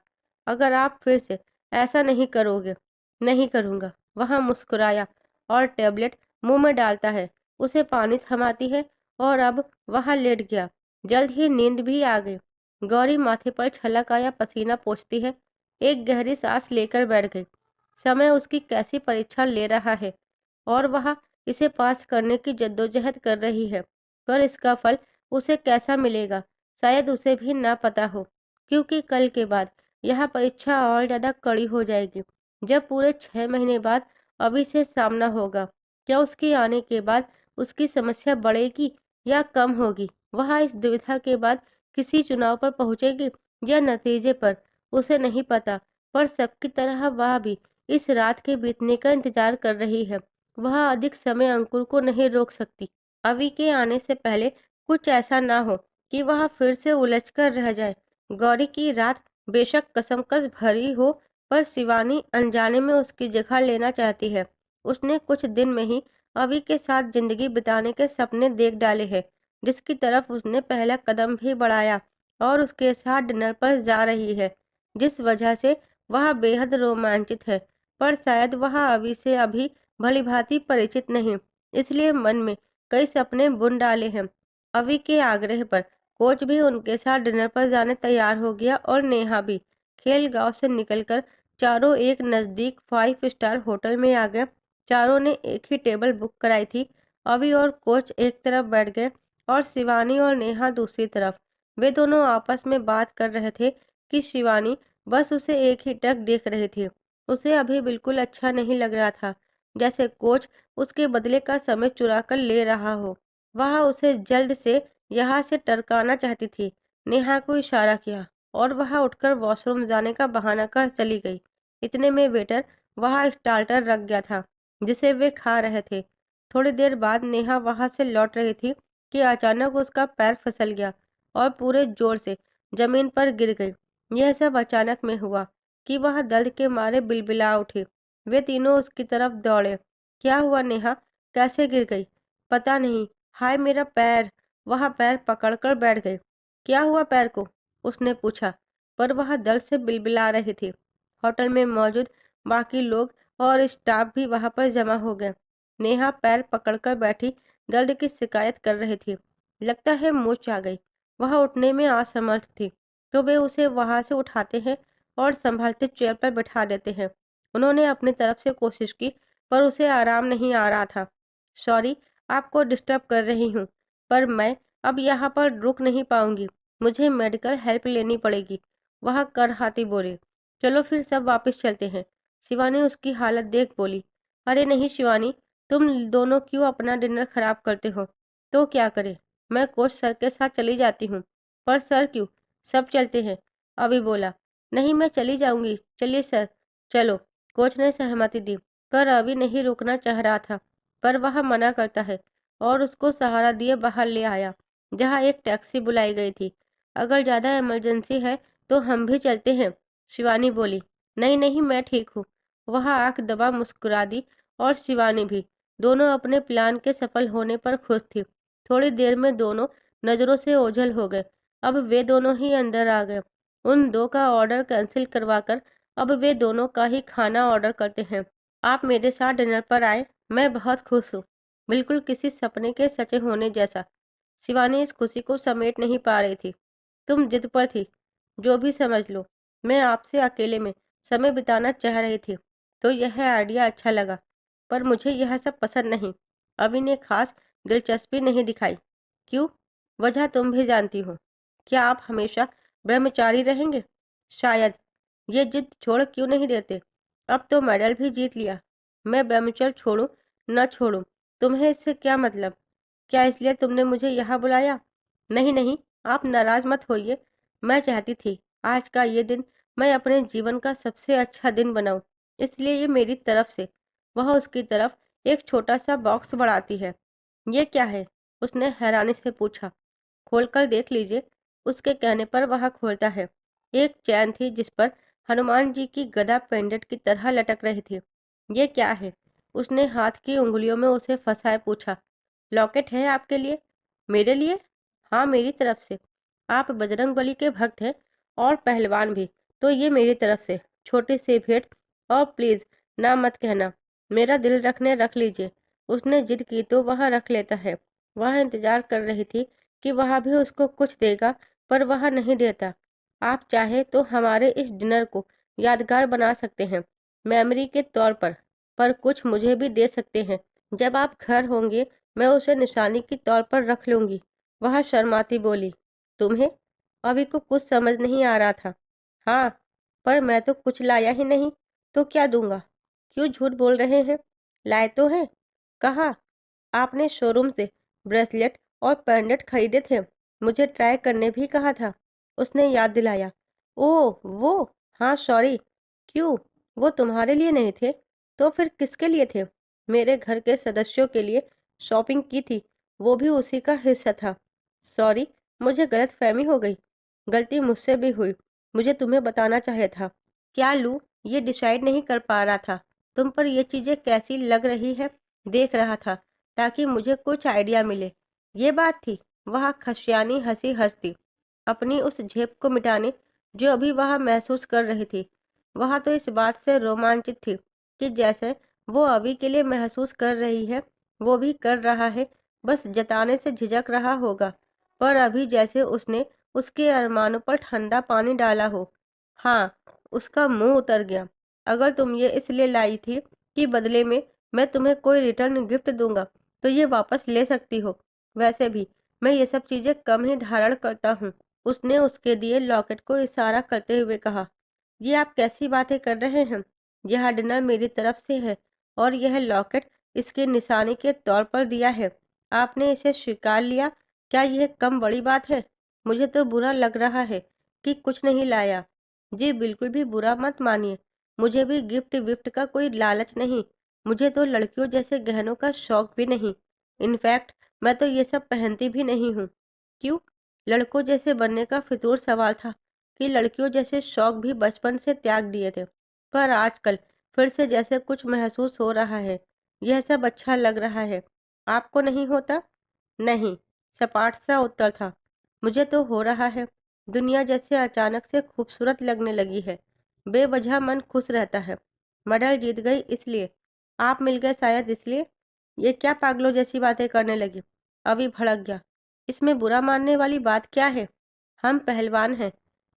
अगर आप फिर से ऐसा नहीं करोगे। नहीं करूँगा। वह मुस्कुराया और टैबलेट मुंह में डालता है, उसे पानी थमाती है और अब वह लेट गया। जल्द ही नींद भी आ गई। गौरी माथे पर छलक आया पसीना पोंछती है, एक गहरी सांस लेकर बैठ गई। समय उसकी कैसी परीक्षा ले रहा है और वह इसे पास करने की जद्दोजहद कर रही है। पर इसका फल उसे कैसा मिलेगा, शायद उसे भी ना पता हो, क्योंकि कल के बाद यह परीक्षा और ज़्यादा कड़ी हो जाएगी, जब पूरे 6 महीने बाद अभी से सामना होगा। क्या उसके आने के बाद उसकी समस्या बढ़ेगी या कम होगी? वह इस दुविधा के बाद किसी चुनाव पर पहुंचेगी या नतीजे पर, उसे नहीं पता। पर सबकी तरह वह भी इस रात के बीतने का इंतजार कर रही है। वह अधिक समय अंकुर को नहीं रोक सकती। अभी के आने से पहले कुछ ऐसा ना हो कि वह फिर से उलझ कर रह जाए। गौरी की रात बेशक कसमकस भरी हो, पर शिवानी अनजाने में उसकी जगह लेना चाहती है। उसने कुछ दिन में ही अभी के साथ जिंदगी बिताने के सपने देख डाले हैं, जिसकी तरफ उसने पहला कदम भी बढ़ाया और उसके साथ डिनर पर जा रही है, जिस वजह से वह बेहद रोमांचित है। पर शायद वह अभी से अभी भलीभांति परिचित नहीं, इसलिए मन में कई सपने बुन डाले हैं। अभी के आग्रह पर कोच भी उनके साथ डिनर पर जाने तैयार हो गया और नेहा भी। खेल गांव से निकलकर चारों एक नज़दीक 5 स्टार होटल में आ गए। चारों ने एक ही टेबल बुक कराई थी। अभी और कोच एक तरफ बैठ गए और शिवानी और नेहा दूसरी तरफ। वे दोनों आपस में बात कर रहे थे कि शिवानी बस उसे एक ही टक देख रही थी। उसे अभी बिल्कुल अच्छा नहीं लग रहा था, जैसे कोच उसके बदले का समय चुरा कर ले रहा हो। वह उसे जल्द से यहाँ से टरकाना चाहती थी। नेहा को इशारा किया और वह उठकर वॉशरूम जाने का बहाना कर चली गई। इतने में वेटर वहाँ स्टार्टर रख गया था जिसे वे खा रहे थे। थोड़ी देर बाद नेहा वहां से लौट रही थी कि अचानक उसका पैर फिसल गया और पूरे जोर से जमीन पर गिर गई। यह सब अचानक में हुआ कि वह दर्द के मारे बिलबिला उठी। वे तीनों उसकी तरफ दौड़े। क्या हुआ नेहा? कैसे गिर गई? पता नहीं। हाय मेरा पैर! वह पैर पकड़कर बैठ गई। क्या हुआ पैर को? उसने पूछा, पर वह दर्द से बिलबिला रही थी। होटल में मौजूद बाकी लोग और स्टाफ भी वहां पर जमा हो गए। नेहा पैर पकड़कर बैठी दर्द की शिकायत कर रही थी। लगता है मूर्छ आ गई। वह उठने में असमर्थ थी, तो वे उसे वहां से उठाते हैं और संभालते चेयर पर बिठा देते हैं। उन्होंने अपनी तरफ से कोशिश की, पर उसे आराम नहीं आ रहा था। सॉरी, आपको डिस्टर्ब कर रही हूँ, पर मैं अब यहाँ पर रुक नहीं पाऊंगी। मुझे मेडिकल हेल्प लेनी पड़ेगी। वह करहाती बोली। चलो फिर सब वापस चलते हैं। शिवानी उसकी हालत देख बोली। अरे नहीं शिवानी, तुम दोनों क्यों अपना डिनर खराब करते हो? तो क्या करें? मैं कोच सर के साथ चली जाती हूँ। पर सर क्यों? सब चलते हैं। अभी बोला। नहीं मैं चली जाऊंगी, चलिए सर। चलो। कोच ने सहमति दी, पर अभी नहीं रुकना चाह रहा था। पर वह मना करता है और उसको सहारा दिए बाहर ले आया, जहाँ एक टैक्सी बुलाई गई थी। अगर ज़्यादा इमरजेंसी है तो हम भी चलते हैं, शिवानी बोली। नहीं नहीं मैं ठीक हूँ। वह आंख दबा मुस्कुरा दी और शिवानी भी। दोनों अपने प्लान के सफल होने पर खुश थी। थोड़ी देर में दोनों नज़रों से ओझल हो गए। अब वे दोनों ही अंदर आ गए। उन दो का ऑर्डर कैंसिल करवाकर अब वे दोनों का ही खाना ऑर्डर करते हैं। आप मेरे साथ डिनर पर आए, मैं बहुत खुश हूँ। बिल्कुल किसी सपने के सच होने जैसा। शिवानी इस खुशी को समेट नहीं पा रही थी। तुम जिद पर थी, जो भी समझ लो। मैं आपसे अकेले में समय बिताना चाह रही थी, तो यह आइडिया अच्छा लगा। पर मुझे यह सब पसंद नहीं। अभी ने खास दिलचस्पी नहीं दिखाई। क्यों? वजह तुम भी जानती हो। क्या आप हमेशा ब्रह्मचारी रहेंगे? शायद। ये जिद छोड़ क्यों नहीं देते? अब तो मेडल भी जीत लिया। मैं ब्रह्मचर्य छोड़ूं न छोड़ूं, तुम्हें इससे क्या मतलब? क्या इसलिए तुमने मुझे यहाँ बुलाया? नहीं नहीं, आप नाराज मत होइए। मैं चाहती थी आज का ये दिन मैं अपने जीवन का सबसे अच्छा दिन बनाऊं, इसलिए ये मेरी तरफ से। वह उसकी तरफ एक छोटा सा बॉक्स बढ़ाती है। ये क्या है? उसने हैरानी से पूछा। खोलकर देख लीजिए। उसके कहने पर वह खोलता है। एक चैन थी जिस पर हनुमान जी की गदा पेंडेंट की तरह लटक रही थी। ये क्या है? उसने हाथ की उंगलियों में उसे फंसाए पूछा। लॉकेट है आपके लिए? मेरे लिए? हाँ मेरी तरफ से। आप बजरंगबली के भक्त हैं और पहलवान भी, तो ये मेरी तरफ से छोटी सी भेंट। और प्लीज ना मत कहना। मेरा दिल रखने रख लीजिए। उसने जिद की तो वह रख लेता है। वह इंतजार कर रही थी कि वह भी उसको कुछ देगा, पर वह नहीं देता। आप चाहे तो हमारे इस डिनर को यादगार बना सकते हैं, मेमोरी के तौर पर कुछ मुझे भी दे सकते हैं। जब आप घर होंगे मैं उसे निशानी के तौर पर रख लूंगी। वह शर्माती बोली। तुम्हें? अभी को कुछ समझ नहीं आ रहा था। हाँ, पर मैं तो कुछ लाया ही नहीं, तो क्या दूंगा? क्यों झूठ बोल रहे हैं? लाए तो हैं। कहा? आपने शोरूम से ब्रेसलेट और पेंडेंट खरीदे थे। मुझे ट्राई करने भी कहा था। उसने याद दिलाया। ओह वो, हाँ सॉरी। क्यों? वो तुम्हारे लिए नहीं थे, तो फिर किसके लिए थे? मेरे घर के सदस्यों के लिए शॉपिंग की थी, वो भी उसी का हिस्सा था। सॉरी, मुझे गलतफहमी हो गई। गलती मुझसे भी हुई। मुझे तुम्हें बताना चाहिए था। क्या लूं, ये डिसाइड नहीं कर पा रहा था। तुम पर ये चीजें कैसी लग रही है, देख रहा था, ताकि मुझे कुछ आइडिया मिले। ये बात थी। वह खशियानी हंसी हंसती, अपनी उस झेप को मिटाने जो अभी वह महसूस कर रही थी। वह तो इस बात से रोमांचित थी कि जैसे वो अभी के लिए महसूस कर रही है, वो भी कर रहा है, बस जताने से झिझक रहा होगा। पर अभी जैसे उसने उसके अरमानों पर ठंडा पानी डाला हो। हाँ, उसका मुंह उतर गया। अगर तुम ये इसलिए लाई थी कि बदले में मैं तुम्हें कोई रिटर्न गिफ्ट दूंगा, तो ये वापस ले सकती हो। वैसे भी मैं ये सब चीज़ें कम ही धारण करता हूँ। उसने उसके दिए लॉकेट को इशारा करते हुए कहा, ये आप कैसी बातें कर रहे हैं? यह डिनर मेरी तरफ से है और यह लॉकेट इसकी निशानी के तौर पर दिया है। आपने इसे स्वीकार लिया, क्या यह कम बड़ी बात है? मुझे तो बुरा लग रहा है कि कुछ नहीं लाया। जी बिल्कुल भी बुरा मत मानिए, मुझे भी गिफ्ट विफ्ट का कोई लालच नहीं। मुझे तो लड़कियों जैसे गहनों का शौक भी नहीं। इनफैक्ट मैं तो ये सब पहनती भी नहीं हूँ। क्यों? लड़कों जैसे बनने का फितूर सवाल था कि लड़कियों जैसे शौक भी बचपन से त्याग दिए थे। पर आजकल फिर से जैसे कुछ महसूस हो रहा है। यह सब अच्छा लग रहा है। आपको नहीं होता? नहीं, सपाट सा उत्तर था। मुझे तो हो रहा है। दुनिया जैसे अचानक से खूबसूरत लगने लगी है। बेवजह मन खुश रहता है। मडल जीत गई इसलिए। आप मिल गए शायद इसलिए। ये क्या पागलों जैसी बातें करने लगी? अभी भड़क गया। इसमें बुरा मानने वाली बात क्या है? हम पहलवान हैं,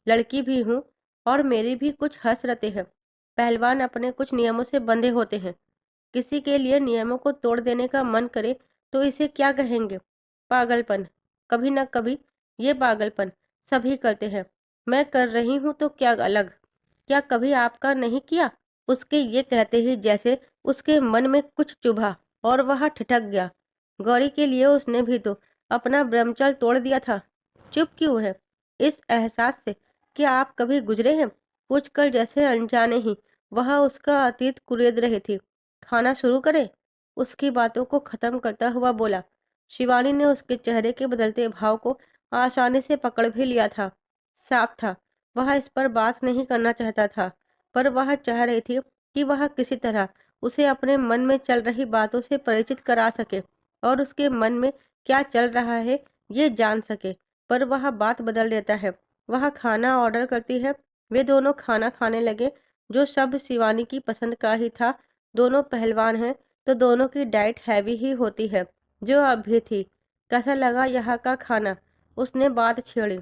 लड़की भी हूँ और मेरी भी कुछ हसरतें हैं। पहलवान अपने कुछ नियमों से बंधे होते हैं। किसी के लिए नियमों को तोड़ देने का मन करे तो इसे क्या कहेंगे? पागलपन। कभी न कभी ये पागलपन सभी करते हैं। मैं कर रही हूँ तो क्या अलग? क्या कभी आपका नहीं किया? उसके ये कहते ही जैसे उसके मन में कुछ चुभा और वह ठिठक गया। गौरी के लिए उसने भी तो अपना ब्रह्मचर्य तोड़ दिया था। चुप क्यों है? इस एहसास से कि आप कभी गुजरे हैं? पूछकर जैसे अनजाने ही वह उसका अतीत कुरेद रही थी। खाना शुरू करें? उसकी बातों को खत्म करता हुआ बोला। शिवानी ने उसके चेहरे के बदलते भाव को आसानी से पकड़ भी लिया था। साफ था, वह इस पर बात नहीं करना चाहता था, पर वह चाह रही थी कि वह किसी तरह उसे अपने मन में चल रही बातों से परिचित करा सके और उसके मन में क्या चल रहा है ये जान सके। पर वह बात बदल देता है। वह खाना ऑर्डर करती है। वे दोनों खाना खाने लगे, जो शब्द शिवानी की पसंद का ही था। दोनों पहलवान हैं तो दोनों की डाइट हैवी ही होती है, जो अब भी थी। कैसा लगा यहाँ का खाना? उसने बात छेड़ी।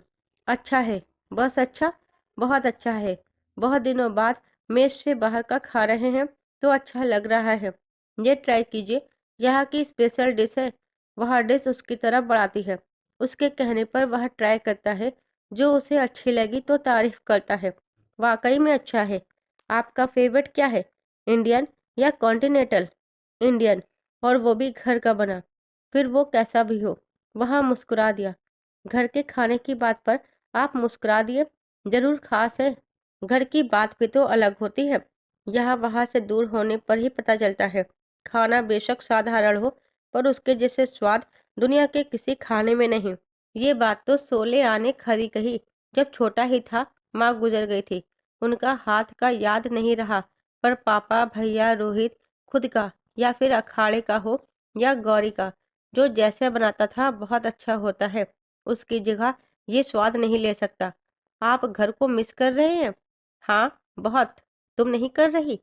अच्छा है, बस अच्छा, बहुत अच्छा है। बहुत दिनों बाद मेस से बाहर का खा रहे हैं तो अच्छा लग रहा है। ये ट्राई कीजिए, यहाँ की स्पेशल डिश है। वह डिश उसकी तरफ बढ़ाती है। उसके कहने पर वह ट्राई करता है। जो उसे अच्छी लगी तो तारीफ करता है। वाकई में अच्छा है। आपका फेवरेट क्या है, इंडियन या कॉन्टिनेंटल? इंडियन, और वो भी घर का बना, फिर वो कैसा भी हो। वह मुस्कुरा दिया। घर के खाने की बात पर आप मुस्कुरा दिए। जरूर खास है। घर की बात भी तो अलग होती है। यह वहां से दूर होने पर ही पता चलता है। खाना बेशक साधारण हो, पर उसके जैसे स्वाद दुनिया के किसी खाने में नहीं। ये बात तो सोले आने खरी कही। जब छोटा ही था, माँ गुजर गई थी। उनका हाथ का याद नहीं रहा, पर पापा, भैया, रोहित, खुद का या फिर अखाड़े का हो या गौरी का, जो जैसे बनाता था बहुत अच्छा होता है। उसकी जगह ये स्वाद नहीं ले सकता। आप घर को मिस कर रहे हैं? हाँ, बहुत। तुम नहीं कर रही?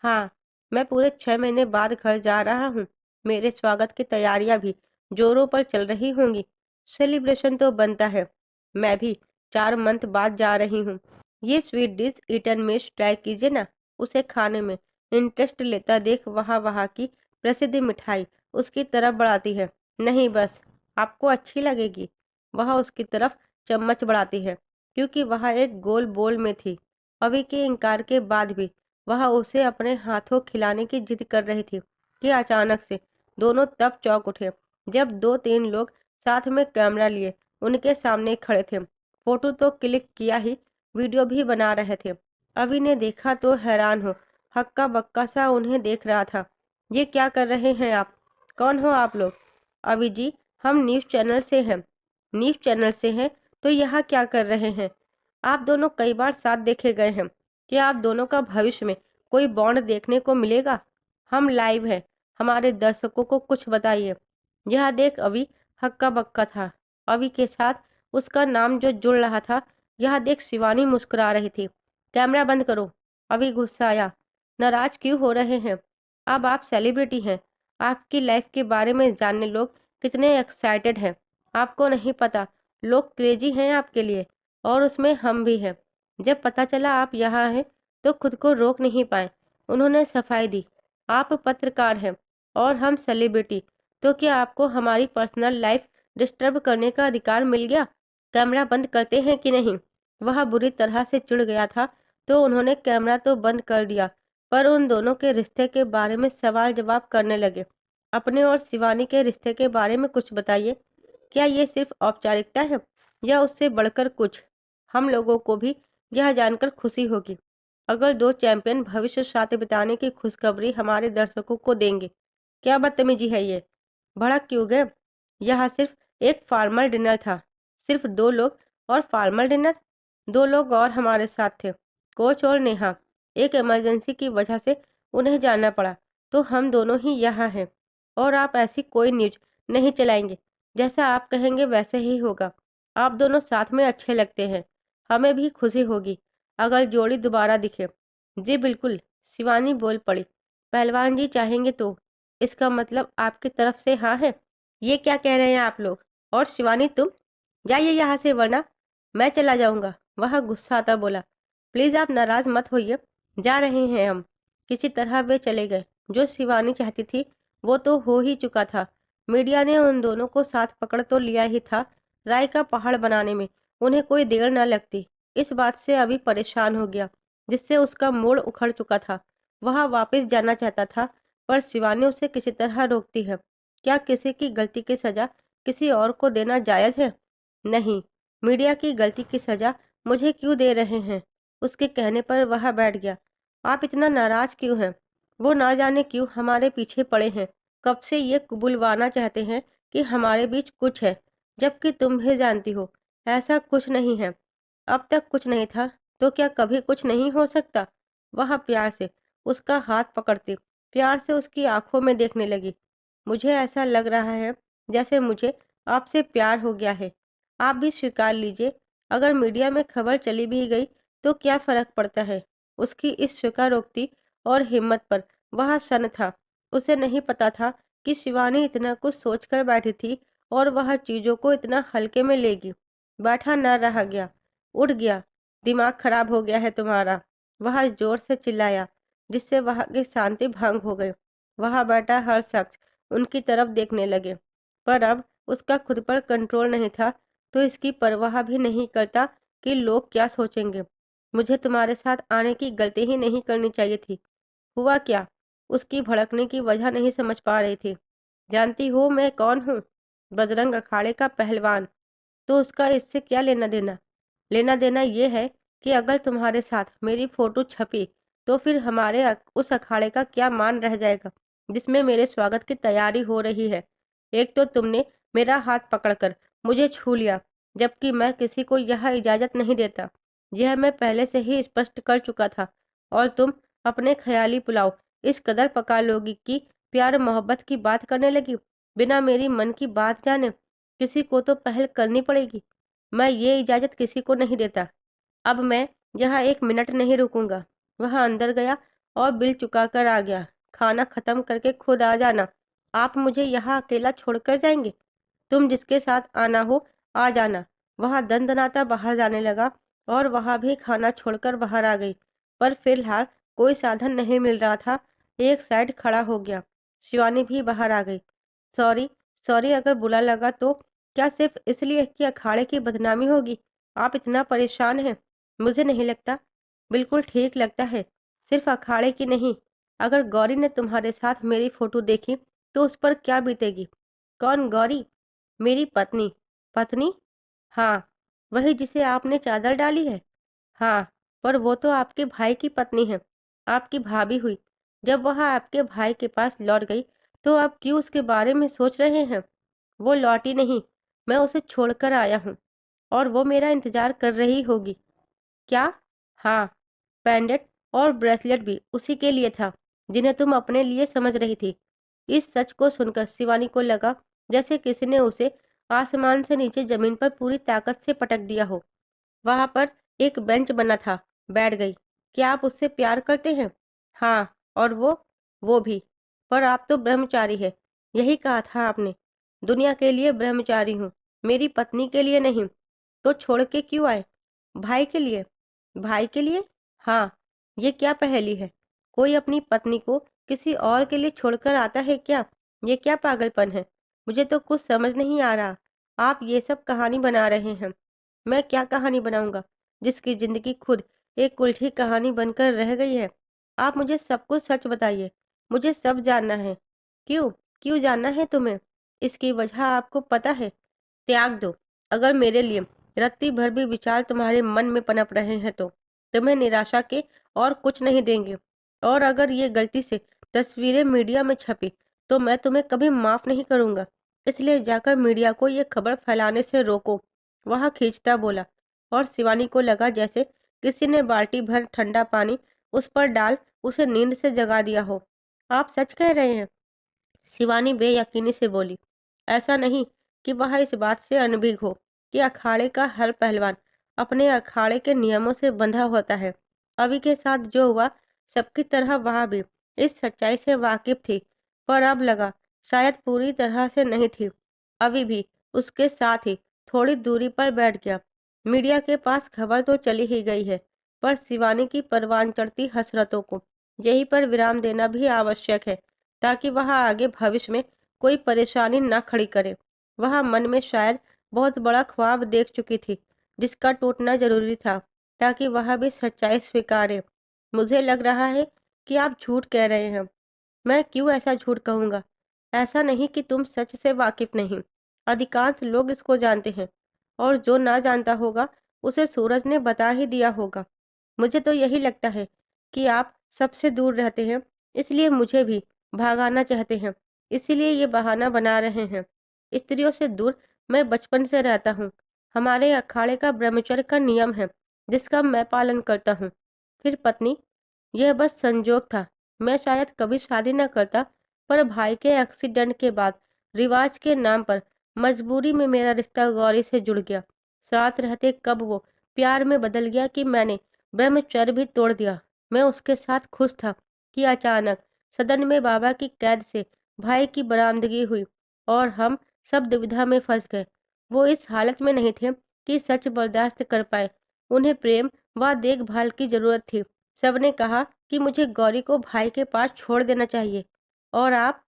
हाँ, मैं पूरे 6 महीने बाद घर जा रहा हूँ। मेरे स्वागत की तैयारियां भी जोरों पर चल रही होंगी। सेलिब्रेशन तो बनता है। मैं भी 4 मंथ बाद जा रही हूँ। ये स्वीट डिश ईटन मिश ट्राई कीजिए ना। उसे खाने में इंटरेस्ट लेता देख वहाँ वहाँ की प्रसिद्ध मिठाई उसकी तरफ बढ़ाती है। नहीं बस, आपको अच्छी लगेगी। वह उसकी तरफ चम्मच बढ़ाती है, क्योंकि वह एक गोल बोल में थी। अभी के इनकार के बाद भी वह उसे अपने हाथों खिलाने की जिद कर रही थी कि अचानक से दोनों तब चौंक उठे जब 2-3 लोग साथ में कैमरा लिए उनके सामने खड़े थे। फोटो तो क्लिक किया ही, वीडियो भी बना रहे थे। अभी ने देखा तो हैरान हो हक्का बक्का सा उन्हें देख रहा था। ये क्या कर रहे हैं आप? कौन हो आप लोग? अभी जी, हम न्यूज़ चैनल से हैं। न्यूज़ चैनल से हैं तो यहाँ क्या कर रहे हैं? आप दोनों कई बार साथ देखे गए हैं। क्या आप दोनों का भविष्य में कोई बॉन्ड देखने को मिलेगा? हम लाइव हैं। हमारे दर्शकों को कुछ बताइए। यह देख अभी हक्का बक्का था। अभी के साथ उसका नाम जो जुड़ रहा था, यह देख शिवानी मुस्कुरा रही थी। कैमरा बंद करो। अभी गुस्सा आया। नाराज क्यों हो रहे हैं? अब आप सेलिब्रिटी हैं। आपकी लाइफ के बारे में जानने लोग कितने एक्साइटेड हैं। आपको नहीं पता, लोग क्रेजी हैं आपके लिए, और उसमें हम भी हैं। जब पता चला आप यहाँ हैं तो खुद को रोक नहीं पाए। उन्होंने सफाई दी। आप पत्रकार हैं और हम सेलिब्रिटी, तो क्या आपको हमारी पर्सनल लाइफ डिस्टर्ब करने का अधिकार मिल गया। कैमरा बंद करते हैं कि नहीं? वह बुरी तरह से चिढ़ गया था, तो उन्होंने कैमरा तो बंद कर दिया, पर उन दोनों के रिश्ते के बारे में सवाल जवाब करने लगे। अपने और शिवानी के रिश्ते के बारे में कुछ बताइए। क्या ये सिर्फ औपचारिकता है या उससे बढ़कर कुछ? हम लोगों को भी यह जानकर खुशी होगी अगर दो चैंपियन भविष्य साथ बिताने की खुशखबरी हमारे दर्शकों को देंगे। क्या बदतमीजी है ये? भड़क क्यों गए? यह सिर्फ एक फॉर्मल डिनर था। सिर्फ दो लोग और फॉर्मल डिनर? दो लोग और हमारे साथ थे, कोच और नेहा। एक इमरजेंसी की वजह से उन्हें जाना पड़ा, तो हम दोनों ही यहाँ हैं। और आप ऐसी कोई न्यूज नहीं चलाएंगे। जैसा आप कहेंगे वैसे ही होगा। आप दोनों साथ में अच्छे लगते हैं। हमें भी खुशी होगी अगर जोड़ी दोबारा दिखे। जी बिल्कुल, शिवानी बोल पड़ी। पहलवान जी चाहेंगे तो। इसका मतलब आपकी तरफ से हाँ है? ये क्या कह रहे हैं आप लोग? और शिवानी तुम? जाइए यहाँ से वरना मैं चला जाऊंगा। वह गुस्साता बोला। प्लीज आप नाराज मत होइए, जा रहे हैं हम। किसी तरह वे चले गए। जो शिवानी चाहती थी वो तो हो ही चुका था। मीडिया ने उन दोनों को साथ पकड़ तो लिया ही था। राय का पहाड़ बनाने में उन्हें कोई देर न लगती। इस बात से अभी परेशान हो गया, जिससे उसका मूड उखड़ चुका था। वह वापस जाना चाहता था, पर शिवानी उसे किसी तरह रोकती है। क्या किसी की गलती की सजा किसी और को देना जायज़ है? नहीं, मीडिया की गलती की सजा मुझे क्यों दे रहे हैं? उसके कहने पर वह बैठ गया। आप इतना नाराज क्यों हैं? वो ना जाने क्यों हमारे पीछे पड़े हैं। कब से ये बुलवाना चाहते हैं कि हमारे बीच कुछ है, जबकि तुम भी जानती हो ऐसा कुछ नहीं है। अब तक कुछ नहीं था, तो क्या कभी कुछ नहीं हो सकता? वह प्यार से उसका हाथ पकड़ती, प्यार से उसकी आंखों में देखने लगी। मुझे ऐसा लग रहा है जैसे मुझे आपसे प्यार हो गया है। आप भी स्वीकार लीजिए, अगर मीडिया में खबर चली भी गई तो क्या फर्क पड़ता है? उसकी इस स्वीकारोक्ति और हिम्मत पर वह सन्न था। उसे नहीं पता था कि शिवानी इतना कुछ सोचकर बैठी थी और वह चीजों को इतना हल्के में लेगी। बैठा न रहा गया, उठ गया। दिमाग खराब हो गया है तुम्हारा। वह जोर से चिल्लाया, जिससे वह की शांति भंग हो गई। वहां बैठा हर शख्स उनकी तरफ देखने लगे, पर अब उसका खुद पर कंट्रोल नहीं था, तो इसकी परवाह भी नहीं करता कि लोग क्या सोचेंगे। मुझे तुम्हारे साथ आने की गलती ही नहीं करनी चाहिए थी। हुआ क्या? उसकी भड़कने की वजह नहीं समझ पा रही थी। जानती हो मैं कौन हूँ? बजरंग अखाड़े का पहलवान। तो उसका इससे क्या लेना देना? लेना देना ये है कि अगर तुम्हारे साथ मेरी फोटो छपी, तो फिर हमारे उस अखाड़े का क्या मान रह जाएगा, जिसमें मेरे स्वागत की तैयारी हो रही है। एक तो तुमने मेरा हाथ पकड़कर मुझे छू लिया, जबकि मैं किसी को यह इजाजत नहीं देता। यह मैं पहले से ही स्पष्ट कर चुका था। और तुम अपने ख्याली पुलाव इस कदर पका लोगी कि प्यार मोहब्बत की बात करने लगी, बिना मेरी मन की बात जाने। किसी को तो पहल करनी पड़ेगी। मैं ये इजाज़त किसी को नहीं देता। अब मैं यहाँ एक मिनट नहीं रुकूंगा। वह अंदर गया और बिल चुका कर आ गया। खाना खत्म करके खुद आ जाना। आप मुझे यहाँ अकेला छोड़कर जाएंगे? तुम जिसके साथ आना हो आ जाना। वह दनदनाता बाहर जाने लगा और वह भी खाना छोड़कर बाहर आ गई। पर फिलहाल कोई साधन नहीं मिल रहा था। एक साइड खड़ा हो गया। शिवानी भी बाहर आ गई। सॉरी, सॉरी अगर बुरा लगा तो। क्या सिर्फ इसलिए कि अखाड़े की बदनामी होगी आप इतना परेशान हैं? मुझे नहीं लगता। बिल्कुल ठीक लगता है। सिर्फ अखाड़े की नहीं, अगर गौरी ने तुम्हारे साथ मेरी फोटो देखी तो उस पर क्या बीतेगी? कौन गौरी? मेरी पत्नी। पत्नी? हाँ, वही जिसे आपने चादर डाली है। हाँ, पर वो तो आपके भाई की पत्नी है, आपकी भाभी हुई। जब वह आपके भाई के पास लौट गई, तो आप क्यों उसके बारे में सोच रहे हैं? वो लौटी नहीं, मैं उसे छोड़कर आया हूँ और वो मेरा इंतजार कर रही होगी। क्या? हाँ, पेंडेंट और ब्रेसलेट भी उसी के लिए था, जिन्हें तुम अपने लिए समझ रही थी। इस सच को सुनकर शिवानी को लगा जैसे किसी ने उसे आसमान से नीचे जमीन पर पूरी ताकत से पटक दिया हो। वहां पर एक बेंच बना था, बैठ गई। क्या आप उससे प्यार करते हैं? हाँ, और वो भी। पर आप तो ब्रह्मचारी है, यही कहा था आपने। दुनिया के लिए ब्रह्मचारी हूँ, मेरी पत्नी के लिए नहीं। तो छोड़ के क्यों आए? भाई के लिए। भाई के लिए? हाँ, ये क्या पहेली है? कोई अपनी पत्नी को किसी और के लिए छोड़कर आता है क्या? ये क्या पागलपन है? मुझे तो कुछ समझ नहीं आ रहा। आप ये सब कहानी बना रहे हैं। मैं क्या कहानी बनाऊंगा, जिसकी जिंदगी खुद एक उल्टी कहानी बनकर रह गई है। आप मुझे सब कुछ सच बताइए। मुझे सब जानना है। क्यों? क्यों जानना है तुम्हें? इसकी वजह आपको पता है। त्याग दो। अगर मेरे लिए रत्ती भर भी विचार तुम्हारे मन में पनप रहे हैं तो तुम्हें निराशा के और कुछ नहीं देंगे। और अगर ये गलती से तस्वीरें मीडिया में छपी तो मैं तुम्हें कभी माफ नहीं करूंगा। इसलिए जाकर मीडिया को ये खबर फैलाने से रोको। वह खींचता बोला और शिवानी को लगा जैसे किसी ने बाल्टी भर ठंडा पानी उस पर डाल उसे नींद से जगा दिया हो। आप सच कह रहे हैं? शिवानी बेयकीनी से बोली। ऐसा नहीं कि वह इस बात से अनभिज्ञ हो कि अखाड़े का हर पहलवान अपने अखाड़े के नियमों से बंधा होता है। अभी के साथ जो हुआ, सबकी तरह वह भी इस सच्चाई से वाकिफ थी, पर अब लगा शायद पूरी तरह से नहीं थी। अभी भी उसके साथ ही थोड़ी दूरी पर बैठ गया। मीडिया के पास खबर तो चली ही गई है, पर शिवानी की परवान चढ़ती हसरतों को यहीं पर विराम देना भी आवश्यक है, ताकि वह आगे भविष्य में कोई परेशानी न खड़ी करे। वह मन में शायद बहुत बड़ा ख्वाब देख चुकी थी, जिसका टूटना जरूरी था, ताकि वह भी सच्चाई स्वीकारे। मुझे लग रहा है कि आप झूठ कह रहे हैं। मैं क्यों ऐसा झूठ कहूँगा? ऐसा नहीं कि तुम सच से वाकिफ नहीं। अधिकांश लोग इसको जानते हैं, और जो ना जानता होगा उसे सूरज ने बता ही दिया होगा। मुझे तो यही लगता है कि आप सबसे दूर रहते हैं, इसलिए मुझे भी भागाना चाहते हैं। इसीलिए ये बहाना बना रहे हैं। स्त्रियों से दूर मैं बचपन से रहता हूँ। हमारे अखाड़े का ब्रह्मचर्य का नियम है, जिसका मैं पालन करता हूँ। फिर पत्नी, यह बस संजोग था। मैं शायद कभी शादी न करता, पर भाई के एक्सीडेंट के बाद रिवाज के नाम पर मजबूरी में मेरा रिश्ता गौरी से जुड़ गया। साथ रहते कब वो प्यार में बदल गया कि मैंने ब्रह्मचर्य भी तोड़ दिया। मैं उसके साथ खुश था कि अचानक सदन में बाबा की कैद से भाई की बरामदगी हुई और हम सब दुविधा में फंस गए। वो इस हालत में नहीं थे कि सच बर्दाश्त कर पाए। उन्हें प्रेम व देखभाल की जरूरत थी। सबने कहा कि मुझे गौरी को भाई के पास छोड़ देना चाहिए। और आप?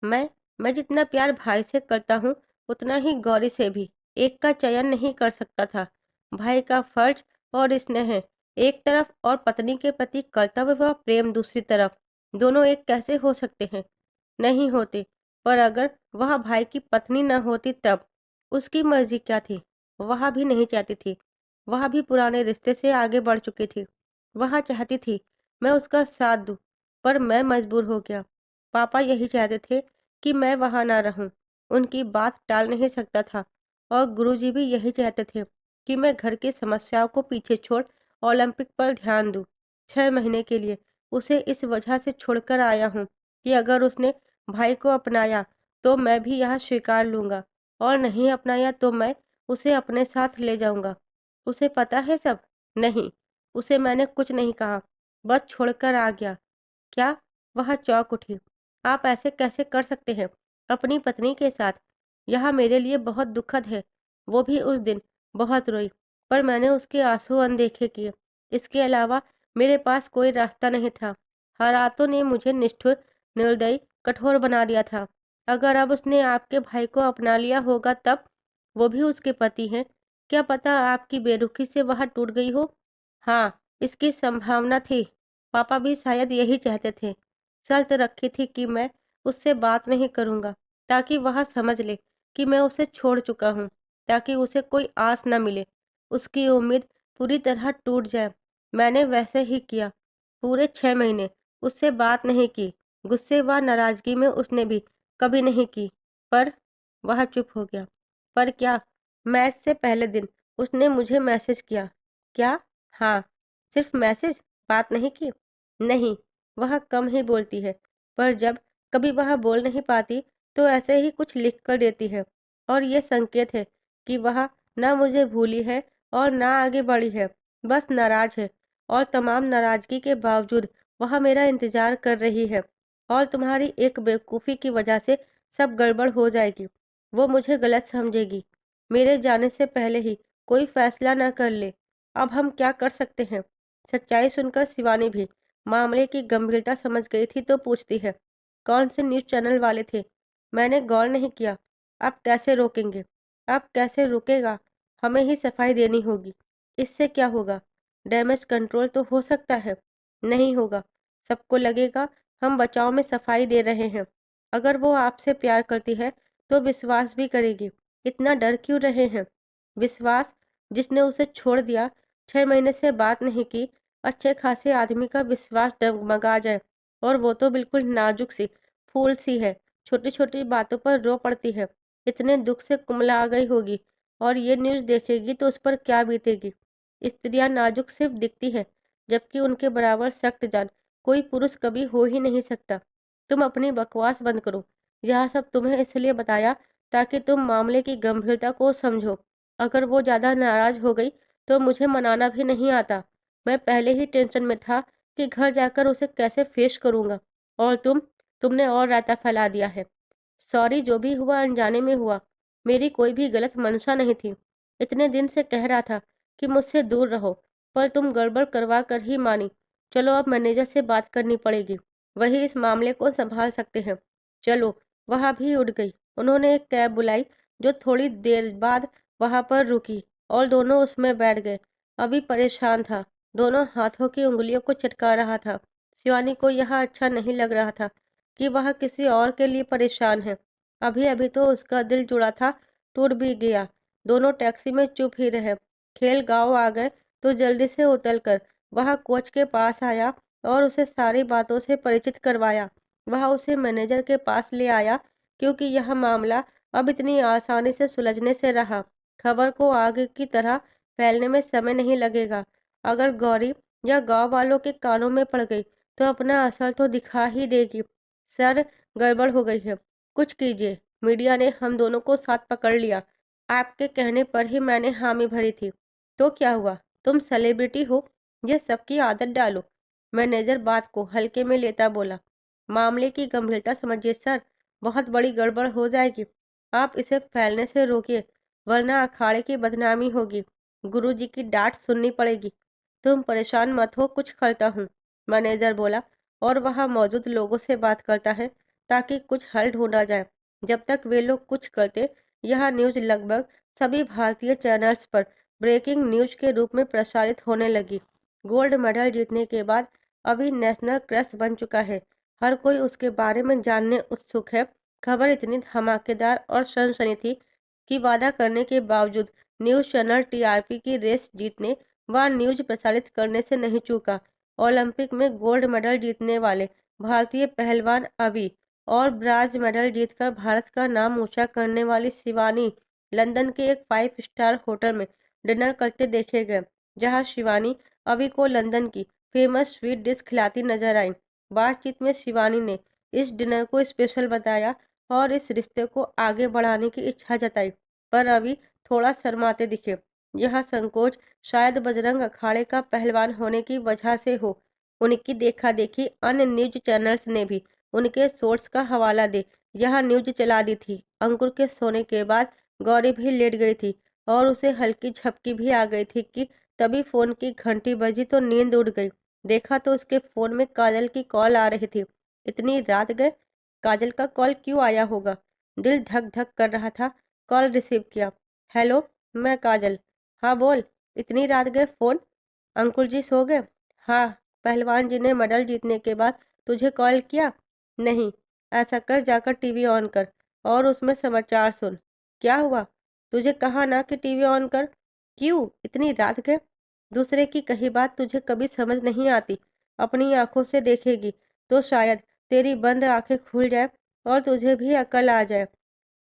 मैं मैं जितना प्यार भाई से करता हूँ, उतना ही गौरी से भी एक का चयन नहीं कर सकता था। भाई का फर्ज और स्नेह एक तरफ और पत्नी के प्रति कर्तव्य व प्रेम दूसरी तरफ, दोनों एक कैसे हो सकते हैं? नहीं होते। पर अगर वह भाई की पत्नी न होती तब? उसकी मर्जी क्या थी? वह भी नहीं चाहती थी। वह भी पुराने रिश्ते से आगे बढ़ चुकी थी। वह चाहती थी मैं उसका साथ दूं, पर मैं मजबूर हो गया। पापा यही चाहते थे कि मैं वहां ना रहूं। उनकी बात टाल नहीं सकता था। और गुरुजी भी यही चाहते थे कि मैं घर की समस्याओं को पीछे छोड़ ओलंपिक पर ध्यान दूं। 6 महीने के लिए उसे इस वजह से छोड़कर आया हूँ कि अगर उसने भाई को अपनाया तो मैं भी यह स्वीकार लूंगा, और नहीं अपनाया तो मैं उसे अपने साथ ले जाऊंगा। उसे पता है सब? नहीं, उसे मैंने कुछ नहीं कहा, बस छोड़कर आ गया। क्या? वह चौंक उठी। आप ऐसे कैसे कर सकते हैं अपनी पत्नी के साथ? यह मेरे लिए बहुत दुखद है। वो भी उस दिन बहुत रोई, पर मैंने उसके आंसू अनदेखे किए। इसके अलावा मेरे पास कोई रास्ता नहीं था। हालातों ने मुझे निष्ठुर, निर्दयी, कठोर बना दिया था। अगर अब उसने आपके भाई को अपना लिया होगा तब? वो भी उसके पति हैं। क्या पता आपकी बेरुखी से वह टूट गई हो? हाँ, इसकी संभावना थी। पापा भी शायद यही चाहते थे। शर्त रखी थी कि मैं उससे बात नहीं करूँगा, ताकि वह समझ ले कि मैं उसे छोड़ चुका हूँ, ताकि उसे कोई आस न मिले, उसकी उम्मीद पूरी तरह टूट जाए। मैंने वैसे ही किया। पूरे 6 महीने उससे बात नहीं की। गुस्से व नाराज़गी में उसने भी कभी नहीं की। पर वह चुप हो गया। पर क्या? मैच से पहले दिन उसने मुझे मैसेज किया। क्या? हाँ, सिर्फ मैसेज, बात नहीं की? नहीं, वह कम ही बोलती है, पर जब कभी वह बोल नहीं पाती तो ऐसे ही कुछ लिख कर देती है, और ये संकेत है कि वह ना मुझे भूली है और ना आगे बढ़ी है, बस नाराज है। और तमाम नाराजगी के बावजूद वह मेरा इंतजार कर रही है। और तुम्हारी एक बेवकूफ़ी की वजह से सब गड़बड़ हो जाएगी। वो मुझे गलत समझेगी। मेरे जाने से पहले ही कोई फैसला ना कर ले। अब हम क्या कर सकते हैं? सच्चाई सुनकर शिवानी भी मामले की गंभीरता समझ गई थी तो पूछती है, कौन से न्यूज़ चैनल वाले थे? मैंने गौर नहीं किया। आप कैसे रोकेंगे? अब कैसे रुकेगा? हमें ही सफाई देनी होगी। इससे क्या होगा? डैमेज कंट्रोल तो हो सकता है। नहीं होगा। सबको लगेगा हम बचाव में सफाई दे रहे हैं। अगर वो आपसे प्यार करती है तो विश्वास भी करेगी। इतना डर क्यों रहे हैं? विश्वास? जिसने उसे छोड़ दिया, 6 महीने से बात नहीं की, अच्छे खासे आदमी का विश्वास डगमगा जाए। और वो तो बिल्कुल नाजुक सी, फूल सी है, छोटी छोटी बातों पर रो पड़ती है। इतने दुख से कुम्हला गई होगी और ये न्यूज़ देखेगी तो उस पर क्या बीतेगी। स्त्रियां नाजुक सिर्फ दिखती है, जबकि उनके बराबर सख्त जान कोई पुरुष कभी हो ही नहीं सकता। तुम अपनी बकवास बंद करो। यह सब तुम्हें इसलिए बताया ताकि तुम मामले की गंभीरता को समझो। अगर वो ज़्यादा नाराज हो गई तो मुझे मनाना भी नहीं आता। मैं पहले ही टेंशन में था कि घर जाकर उसे कैसे फेस करूंगा। और तुमने और रायता फैला दिया है। सॉरी, जो भी हुआ अनजाने में हुआ। मेरी कोई भी गलत मंशा नहीं थी। इतने दिन से कह रहा था कि मुझसे दूर रहो, पर तुम गड़बड़ करवा कर ही मानी। चलो अब मैनेजर से बात करनी पड़ेगी। वही इस मामले को संभाल सकते हैं। चलो। वह भी उठ गई। उन्होंने एक कैब बुलाई जो थोड़ी देर बाद वहां पर रुकी और दोनों उसमें बैठ गए। अभी परेशान था। दोनों हाथों की उंगलियों को चटका रहा था। शिवानी को यह अच्छा नहीं लग रहा था कि वह किसी और के लिए परेशान है। अभी अभी तो उसका दिल जुड़ा था, टूट भी गया। दोनों टैक्सी में चुप ही रहे। खेल गांव आ गए तो जल्दी से उतरकर वह कोच के पास आया और उसे सारी बातों से परिचित करवाया। वह उसे मैनेजर के पास ले आया क्योंकि यह मामला अब इतनी आसानी से सुलझने से रहा। खबर को आग की तरह फैलने में समय नहीं लगेगा। अगर गौरी या गांव वालों के कानों में पड़ गई तो अपना असर तो दिखा ही देगी। सर, गड़बड़ हो गई है। कुछ कीजिए। मीडिया ने हम दोनों को साथ पकड़ लिया। आपके कहने पर ही मैंने हामी भरी थी। तो क्या हुआ? तुम सेलिब्रिटी हो। ये सबकी आदत डालो। मैनेजर बात को हल्के में लेता बोला। मामले की गंभीरता समझिए सर। बहुत बड़ी गड़बड़ हो जाएगी। आप इसे फैलने से रोकिए, वरना अखाड़े की बदनामी होगी। गुरुजी की डांट सुननी पड़ेगी। तुम परेशान मत हो, कुछ करता हूँ, मैनेजर बोला और वहां मौजूद लोगों से बात करता है ताकि कुछ हल ढूंढा जाए। जब तक वे लोग कुछ करते, यह न्यूज़ लगभग सभी भारतीय चैनल्स पर ब्रेकिंग न्यूज़ के रूप में प्रसारित होने लगी। गोल्ड मेडल जीतने के बाद अभी नेशनल क्रश बन चुका है। हर कोई उसके बारे में जानने उत्सुक है। खबर इतनी धमाकेदार और सनसनी थी कि वादा करने के बावजूद न्यूज़ चैनल टीआरपी की रेस जीतने व न्यूज़ प्रसारित करने से नहीं चूका। ओलंपिक में गोल्ड मेडल जीतने वाले भारतीय पहलवान अभी और ब्राज मेडल जीतकर भारत का नाम ऊंचा करने वाली शिवानी लंदन के एक 5 स्टार होटल में डिनर करते देखे गए, जहां शिवानी अभी को लंदन की फेमस स्वीट डिश खिलाती नजर आई। बातचीत में शिवानी ने इस डिनर को स्पेशल बताया और इस रिश्ते को आगे बढ़ाने की इच्छा जताई, पर अभी थोड़ा शर्माते दिखे। यह संकोच शायद बजरंग अखाड़े का पहलवान होने की वजह से हो। उनकी देखा देखी अन्य न्यूज चैनल्स ने भी उनके सोर्स का हवाला दे यह न्यूज चला दी थी। अंकुर के सोने के बाद गौरी भी लेट गई थी और उसे हल्की झपकी भी आ गई थी कि तभी फोन की घंटी बजी तो नींद उड़ गई। देखा तो उसके फोन में काजल की कॉल आ रही थी। इतनी रात गए? काजल का कॉल क्यों आया होगा? दिल धक धक कर रहा था। कॉल रिसीव किया। हेलो, मैं काजल। हाँ बोल। इतनी रात गए फोन? अंकुर जी सो गए? हाँ। पहलवान जी ने मेडल जीतने के बाद तुझे कॉल किया? नहीं। ऐसा कर, जाकर टीवी ऑन कर और उसमें समाचार सुन। क्या हुआ? तुझे कहा ना कि टीवी ऑन कर। क्यों इतनी रात गए? दूसरे की कही बात तुझे कभी समझ नहीं आती। अपनी आंखों से देखेगी तो शायद तेरी बंद आंखें खुल जाए और तुझे भी अकल आ जाए।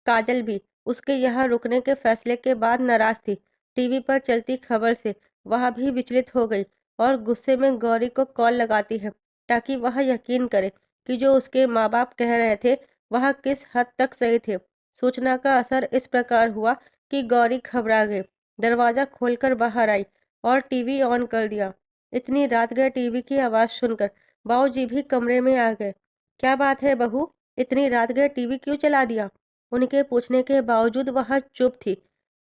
काजल भी उसके यहाँ रुकने के फैसले के बाद नाराज थी। टीवी पर चलती खबर से वह भी विचलित हो गई और गुस्से में गौरी को कॉल लगाती है ताकि वह यकीन करे कि जो उसके माँ बाप कह रहे थे वह किस हद तक सही थे। सूचना का असर इस प्रकार हुआ कि गौरी घबरा गई, दरवाजा खोलकर बाहर आई और टीवी ऑन कर दिया। इतनी रात गए टीवी की आवाज़ सुनकर बाबूजी भी कमरे में आ गए। क्या बात है बहू, इतनी रात गए टीवी क्यों चला दिया? उनके पूछने के बावजूद वह चुप थी।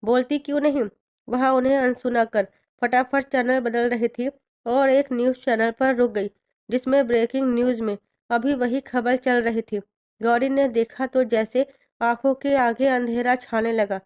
बोलती क्यों नहीं? वह उन्हें अनसुना कर फटाफट चैनल बदल रही थी और एक न्यूज़ चैनल पर रुक गई जिसमें ब्रेकिंग न्यूज़ में अभी वही खबर चल रही थी। गौरी ने देखा तो जैसे आंखों के आगे अंधेरा छाने लगा।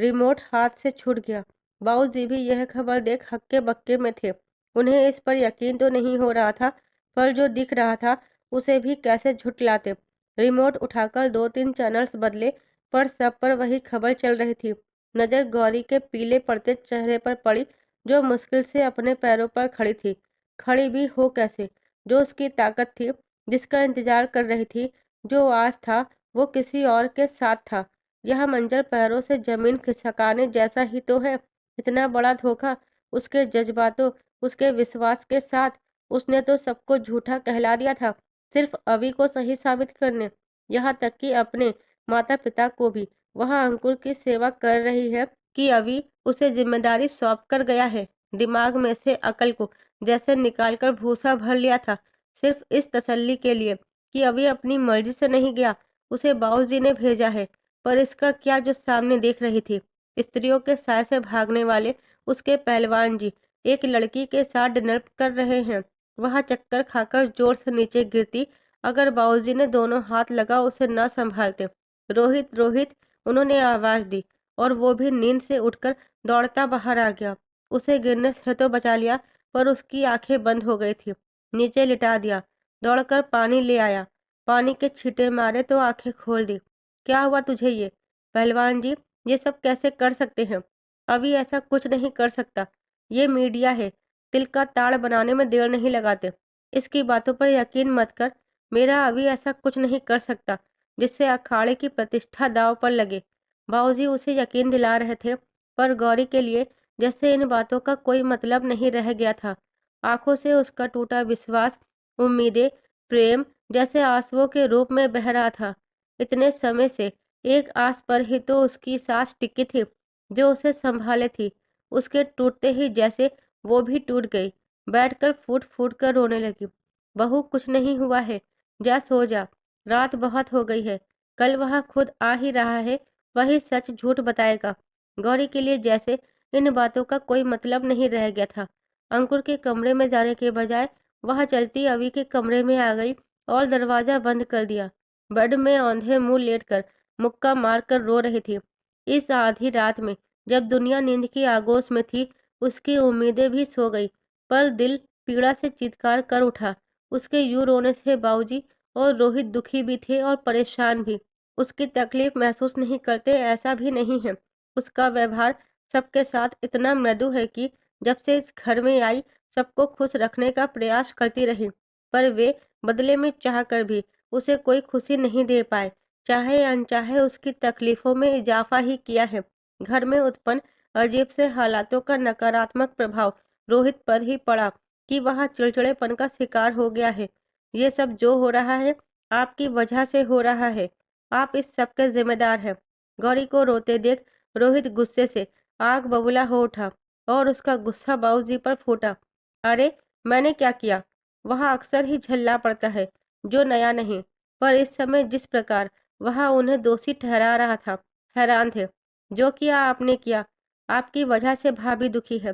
रिमोट हाथ से छूट गया। बाबूजी भी यह खबर देख हक्के बक्के में थे। उन्हें इस पर यकीन तो नहीं हो रहा था, पर जो दिख रहा था उसे भी कैसे झुठलाते। रिमोट उठाकर 2-3 चैनल्स बदले, पर सब पर वही खबर चल रही थी। नजर गौरी के पीले पड़ते चेहरे पर पड़ी, जो मुश्किल से अपने पैरों पर खड़ी थी। खड़ी भी हो कैसे? जो उसकी ताकत थी, जिसका इंतजार कर रही थी, जो आज था, वो किसी और के साथ था। यह मंजर पैरों से जमीन खिसकाने जैसा ही तो है। इतना बड़ा धोखा उसके जज्बातों, उसके विश्वास के साथ। उसने तो सबको झूठा कहला दिया था, सिर्फ अभी को सही साबित करने। यहाँ तक कि अपने माता पिता को भी। वह अंकुर की सेवा कर रही है कि अभी उसे जिम्मेदारी सौंप कर गया है। दिमाग में से अकल को जैसे निकाल कर भूसा भर लिया था, सिर्फ इस तसल्ली के लिए कि अभी अपनी मर्जी से नहीं गया, उसे बाबूजी ने भेजा है। पर इसका क्या जो सामने देख रही थी, स्त्रियों के साय से भागने वाले उसके पहलवान जी एक लड़की के साथ डिनर कर रहे हैं। वह चक्कर खाकर जोर से नीचे गिरती, अगर बाबूजी ने दोनों हाथ लगा उसे न संभालते। रोहित रोहित, उन्होंने आवाज दी, और वो भी नींद से उठकर दौड़ता बाहर आ गया। उसे गिरने से तो बचा लिया, पर उसकी आंखें बंद हो गई थी। नीचे लिटा दिया, दौड़कर पानी ले आया, पानी के छींटे मारे तो आंखें खोल दी। क्या हुआ तुझे ये? पहलवान जी, ये सब कैसे कर सकते हैं? अभी ऐसा कुछ नहीं कर सकता। ये मीडिया है, तिल का ताड़ बनाने में देर नहीं लगाते। इसकी बातों पर यकीन मत कर। मेरा अभी ऐसा कुछ नहीं कर सकता जिससे अखाड़े की प्रतिष्ठा दांव पर लगे। बाबूजी उसे यकीन दिला रहे थे, पर गौरी के लिए जैसे इन बातों का कोई मतलब नहीं रह गया था। आंखों से उसका टूटा विश्वास, उम्मीदें, प्रेम जैसे आंसुओं के रूप में बह रहा था। इतने समय से एक आस पर ही तो उसकी सांस टिकी थी, जो उसे संभाले थी। उसके टूटते ही जैसे वो भी टूट गई। बैठकर फूट फूट कर रोने लगी। बहू, कुछ नहीं हुआ है, जा सो जा। रात बहुत हो गई है। कल वह खुद आ ही रहा है, वही सच झूठ बताएगा। गौरी के लिए जैसे इन बातों का कोई मतलब नहीं रह गया था। अंकुर के कमरे में जाने के बजाय वह चलती अवी के कमरे में आ गई और दरवाजा बंद कर दिया। बेड में औंधे मुंह लेटकर मुक्का मारकर रो रही थी। इस आधी रात में, जब दुनिया नींद की आगोश में थी, उसकी उम्मीदें भी सो गई। पर दिल पीड़ा से चित्कार कर उठा। उसके यूं रोने से बाबूजी और रोहित दुखी भी थे और परेशान भी। उसकी तकलीफ महसूस नहीं करते ऐसा भी नहीं है। उसका व्यवहार सबके साथ इतना मृदु है कि जब से इस घर में आई, सबको खुश रखने का प्रयास करती रही, पर वे बदले में चाहकर भी उसे कोई खुशी नहीं दे पाए। चाहे अनचाहे उसकी तकलीफों में इजाफा ही किया है। घर में उत्पन्न अजीब से हालातों का नकारात्मक प्रभाव रोहित पर ही पड़ा कि वह चिड़चिड़ेपन का शिकार हो गया है। ये सब जो हो रहा है, आपकी वजह से हो रहा है। आप इस सब के जिम्मेदार हैं। गौरी को रोते देख रोहित गुस्से से आग बबूला हो उठा, और उसका गुस्सा बाबूजी पर फूटा। अरे, मैंने क्या किया? वह अक्सर ही झल्ला पड़ता है, जो नया नहीं, पर इस समय जिस प्रकार वह उन्हें दोषी ठहरा रहा था, हैरान थे। जो किया आपने किया, आपकी वजह से भाभी दुखी है।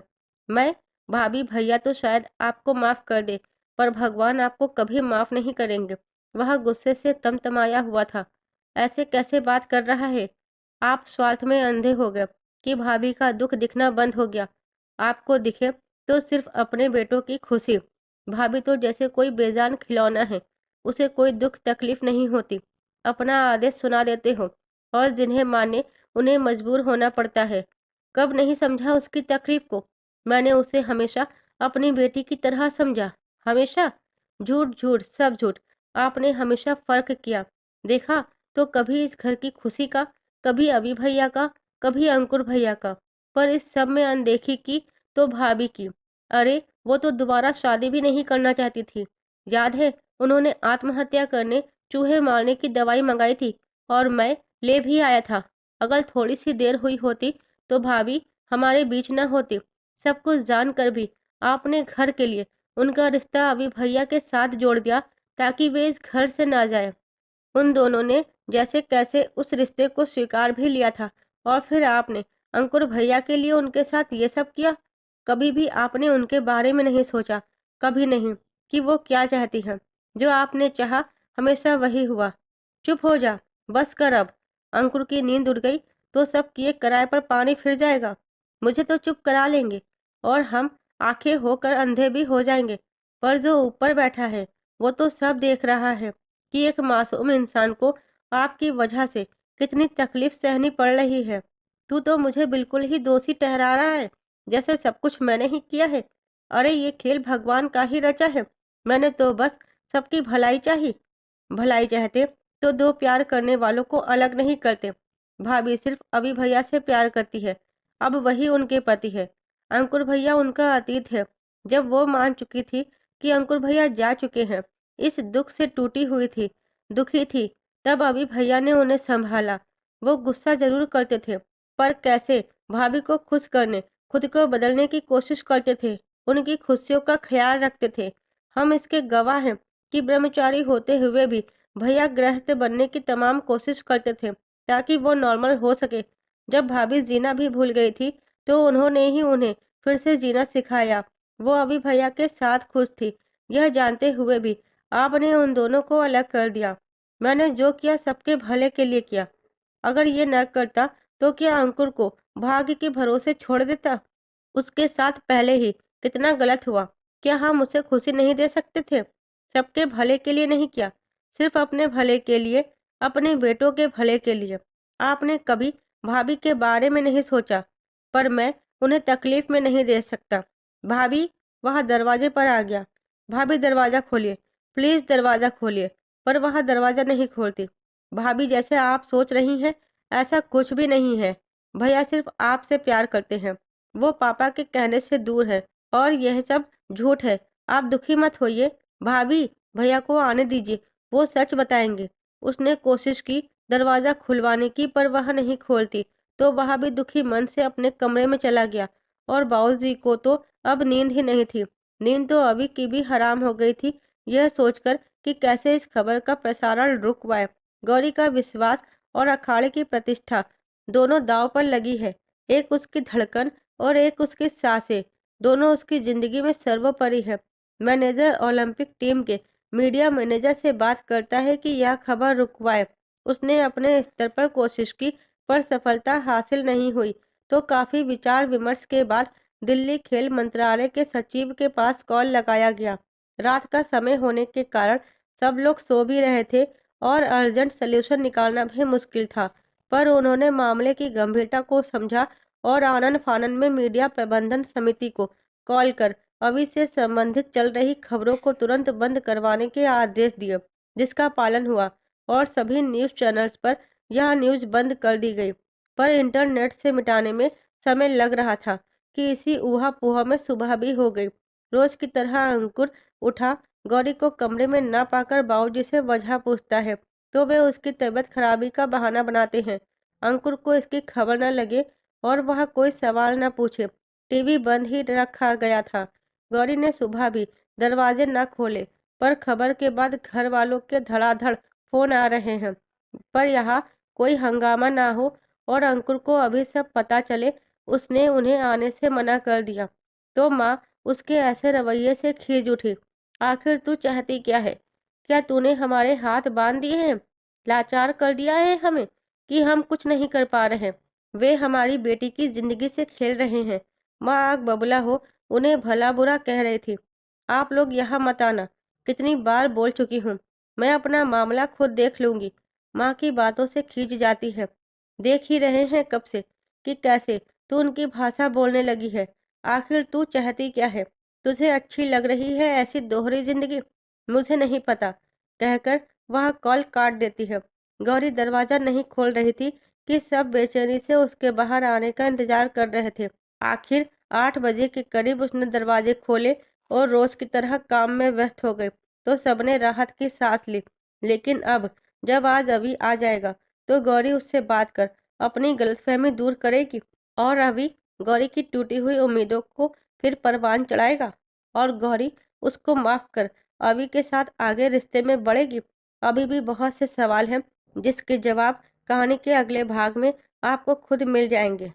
मैं? भाभी भैया तो शायद आपको माफ कर दे, पर भगवान आपको कभी माफ नहीं करेंगे। वह गुस्से से तमतमाया हुआ था। ऐसे कैसे बात कर रहा है? आप स्वार्थ में अंधे हो गए कि भाभी का दुख दिखना बंद हो गया। आपको दिखे तो सिर्फ अपने बेटों की खुशी। भाभी तो जैसे कोई बेजान खिलौना है, उसे कोई दुख तकलीफ नहीं होती। अपना आदेश सुना देते हो, और जिन्हें माने उन्हें मजबूर होना पड़ता है। कब नहीं समझा उसकी तकलीफ को? मैंने उसे हमेशा अपनी बेटी की तरह समझा। हमेशा? झूठ झूठ, सब झूठ। आपने हमेशा फर्क किया। देखा तो कभी इस घर की खुशी का, कभी अभी भैया का, कभी अंकुर भैया का, पर इस सब में अनदेखी की तो भाभी की। अरे, वो तो दोबारा शादी भी नहीं करना चाहती थी। याद है, उन्होंने आत्महत्या करने, चूहे मारने की दवाई मंगाई थी, और मैं ले भी आया था। अगर थोड़ी सी देर हुई होती तो भाभी हमारे बीच न होती। सब कुछ जान कर भी आपने घर के लिए उनका रिश्ता अभी भैया के साथ जोड़ दिया, ताकि वे इस घर से ना जाए। उन दोनों ने जैसे कैसे उस रिश्ते को स्वीकार भी लिया था, और फिर आपने अंकुर भैया के लिए उनके साथ ये सब किया। कभी भी आपने उनके बारे में नहीं सोचा, कभी नहीं, कि वो क्या चाहती हैं। जो आपने चाहा हमेशा वही हुआ। चुप हो जा, बस कर अब। अंकुर की नींद उड़ गई तो सब किए किराए पर पानी फिर जाएगा। मुझे तो चुप करा लेंगे और हम आंखें होकर अंधे भी हो जाएंगे। पर जो ऊपर बैठा है वो तो सब देख रहा है कि एक मासूम इंसान को आपकी वजह से कितनी तकलीफ सहनी पड़ रही है। तू तो मुझे बिल्कुल ही दोषी ठहरा रहा है, जैसे सब कुछ मैंने ही किया है। अरे ये खेल भगवान का ही रचा है। मैंने तो बस सबकी भलाई चाही। भलाई चाहते तो दो प्यार करने वालों को अलग नहीं करते। भाभी सिर्फ अभी भैया से प्यार करती है। अब वही उनके पति है। अंकुर भैया उनका अतीत है। जब वो मान चुकी थी कि अंकुर भैया जा चुके हैं, इस दुख से टूटी हुई थी, दुखी थी, तब अभी भैया ने उन्हें संभाला। वो गुस्सा जरूर करते थे, पर कैसे भाभी को खुश करने, खुद को बदलने की कोशिश करते थे, उनकी खुशियों का ख्याल रखते थे। हम इसके गवाह हैं कि ब्रह्मचारी होते हुए भी भैया गृहस्थ बनने की तमाम कोशिश करते थे ताकि वो नॉर्मल हो सके। जब भाभी जीना भी भूल गई थी तो उन्होंने ही उन्हें फिर से जीना सिखाया। वो अभी भैया के साथ खुश थी, यह जानते हुए भी आपने उन दोनों को अलग कर दिया। मैंने जो किया सबके भले के लिए किया। अगर ये न करता तो क्या अंकुर को भाग्य के भरोसे छोड़ देता? उसके साथ पहले ही कितना गलत हुआ। क्या हम उसे खुशी नहीं दे सकते थे? सबके भले के लिए नहीं किया, सिर्फ अपने भले के लिए, अपने बेटों के भले के लिए। आपने कभी भाभी के बारे में नहीं सोचा, पर मैं उन्हें तकलीफ में नहीं दे सकता। भाभी वह दरवाजे पर आ गया। भाभी दरवाजा खोलिए, प्लीज दरवाजा खोलिए। पर वह दरवाजा नहीं खोलती। भाभी जैसे आप सोच रही हैं ऐसा कुछ भी नहीं है। भैया सिर्फ आपसे प्यार करते हैं। वो पापा के कहने से दूर है और यह सब झूठ है। आप दुखी मत होइए। भाभी भैया को आने दीजिए, वो सच बताएंगे। उसने कोशिश की दरवाजा खुलवाने की, पर वह नहीं खोलती तो वह भी दुखी मन से अपने कमरे में चला गया। और बाऊजी को तो अब नींद ही नहीं थी। नींद तो अभी की भी हराम हो गई थी, यह सोचकर कि कैसे इस खबर का प्रसारण रुक पाए। गौरी का विश्वास और अखाड़े की प्रतिष्ठा दोनों दांव पर लगी है। एक उसकी धड़कन और एक उसकी सांसें, दोनों उसकी जिंदगी में सर्वोपरि है। मैनेजर ओलंपिक टीम के मीडिया मैनेजर से बात करता है कि यह खबर रुकवाए। उसने अपने स्तर पर कोशिश की, पर सफलता हासिल नहीं हुई। तो काफी विचार विमर्श के बाद दिल्ली खेल मंत्रालय के सचिव के पास कॉल लगाया गया। रात का समय होने के कारण सब लोग सो भी रहे थे और अर्जेंट सल्यूशन निकालना भी मुश्किल था। पर उन्होंने मामले की गंभीरता को समझा और आनन फानन में मीडिया प्रबंधन समिति को कॉल कर अभी से संबंधित चल रही खबरों को तुरंत बंद करवाने के आदेश दिए, जिसका पालन हुआ और सभी न्यूज़ चैनल्स पर यह न्यूज़ बंद कर दी गई। पर इंटरनेट से मिटाने में समय लग रहा था कि इसी ऊहा-पोहा में सुबह भी हो गई। रोज की तरह अंकुर उठा। गौरी को कमरे में ना पाकर बाबूजी से वजह पूछता है तो वे उसकी तबीयत खराबी का बहाना बनाते हैं। अंकुर को इसकी खबर न लगे और वह कोई सवाल न पूछे। टीवी बंद ही रखा गया था। गौरी ने सुबह भी दरवाजे न खोले, पर खबर के बाद घर वालों के धड़ाधड़ फोन आ रहे हैं। पर यहाँ कोई हंगामा ना हो और अंकुर को अभी सब पता चले, उसने उन्हें आने से मना कर दिया। तो माँ उसके ऐसे रवैये से खींच उठी। आखिर तू चाहती क्या है? क्या तूने हमारे हाथ बांध दिए हैं, लाचार कर दिया है हमें कि हम कुछ नहीं कर पा रहे? वे हमारी बेटी की जिंदगी से खेल रहे हैं। माँ आग बबूला हो उन्हें भला बुरा कह रही थी। आप लोग यहाँ मत आना, कितनी बार बोल चुकी हूँ। मैं अपना मामला खुद देख लूंगी। माँ की बातों से खींच जाती है। देख ही रहे हैं कब से कि कैसे तू उनकी भाषा बोलने लगी है। आखिर तू चाहती क्या है? तुझे अच्छी लग रही है ऐसी दोहरी जिंदगी? मुझे नहीं पता, कहकर वह कॉल काट देती है। गौरी दरवाजा नहीं खोल रही थी कि सब बेचैनी से उसके बाहर आने का इंतजार कर रहे थे। आखिर 8 बजे के करीब उसने दरवाजे खोले और रोज की तरह काम में व्यस्त हो गई। तो सबने राहत की सांस ली। लेकिन अब जब आज अभी आ जाएगा तो गौरी उससे बात कर अपनी गलतफहमी दूर करेगी और अभी गौरी की टूटी हुई उम्मीदों को फिर परवान चढ़ाएगा और गौरी उसको माफ कर अभी के साथ आगे रिश्ते में बढ़ेगी। अभी भी बहुत से सवाल हैं जिसके जवाब कहानी के अगले भाग में आपको खुद मिल जाएंगे।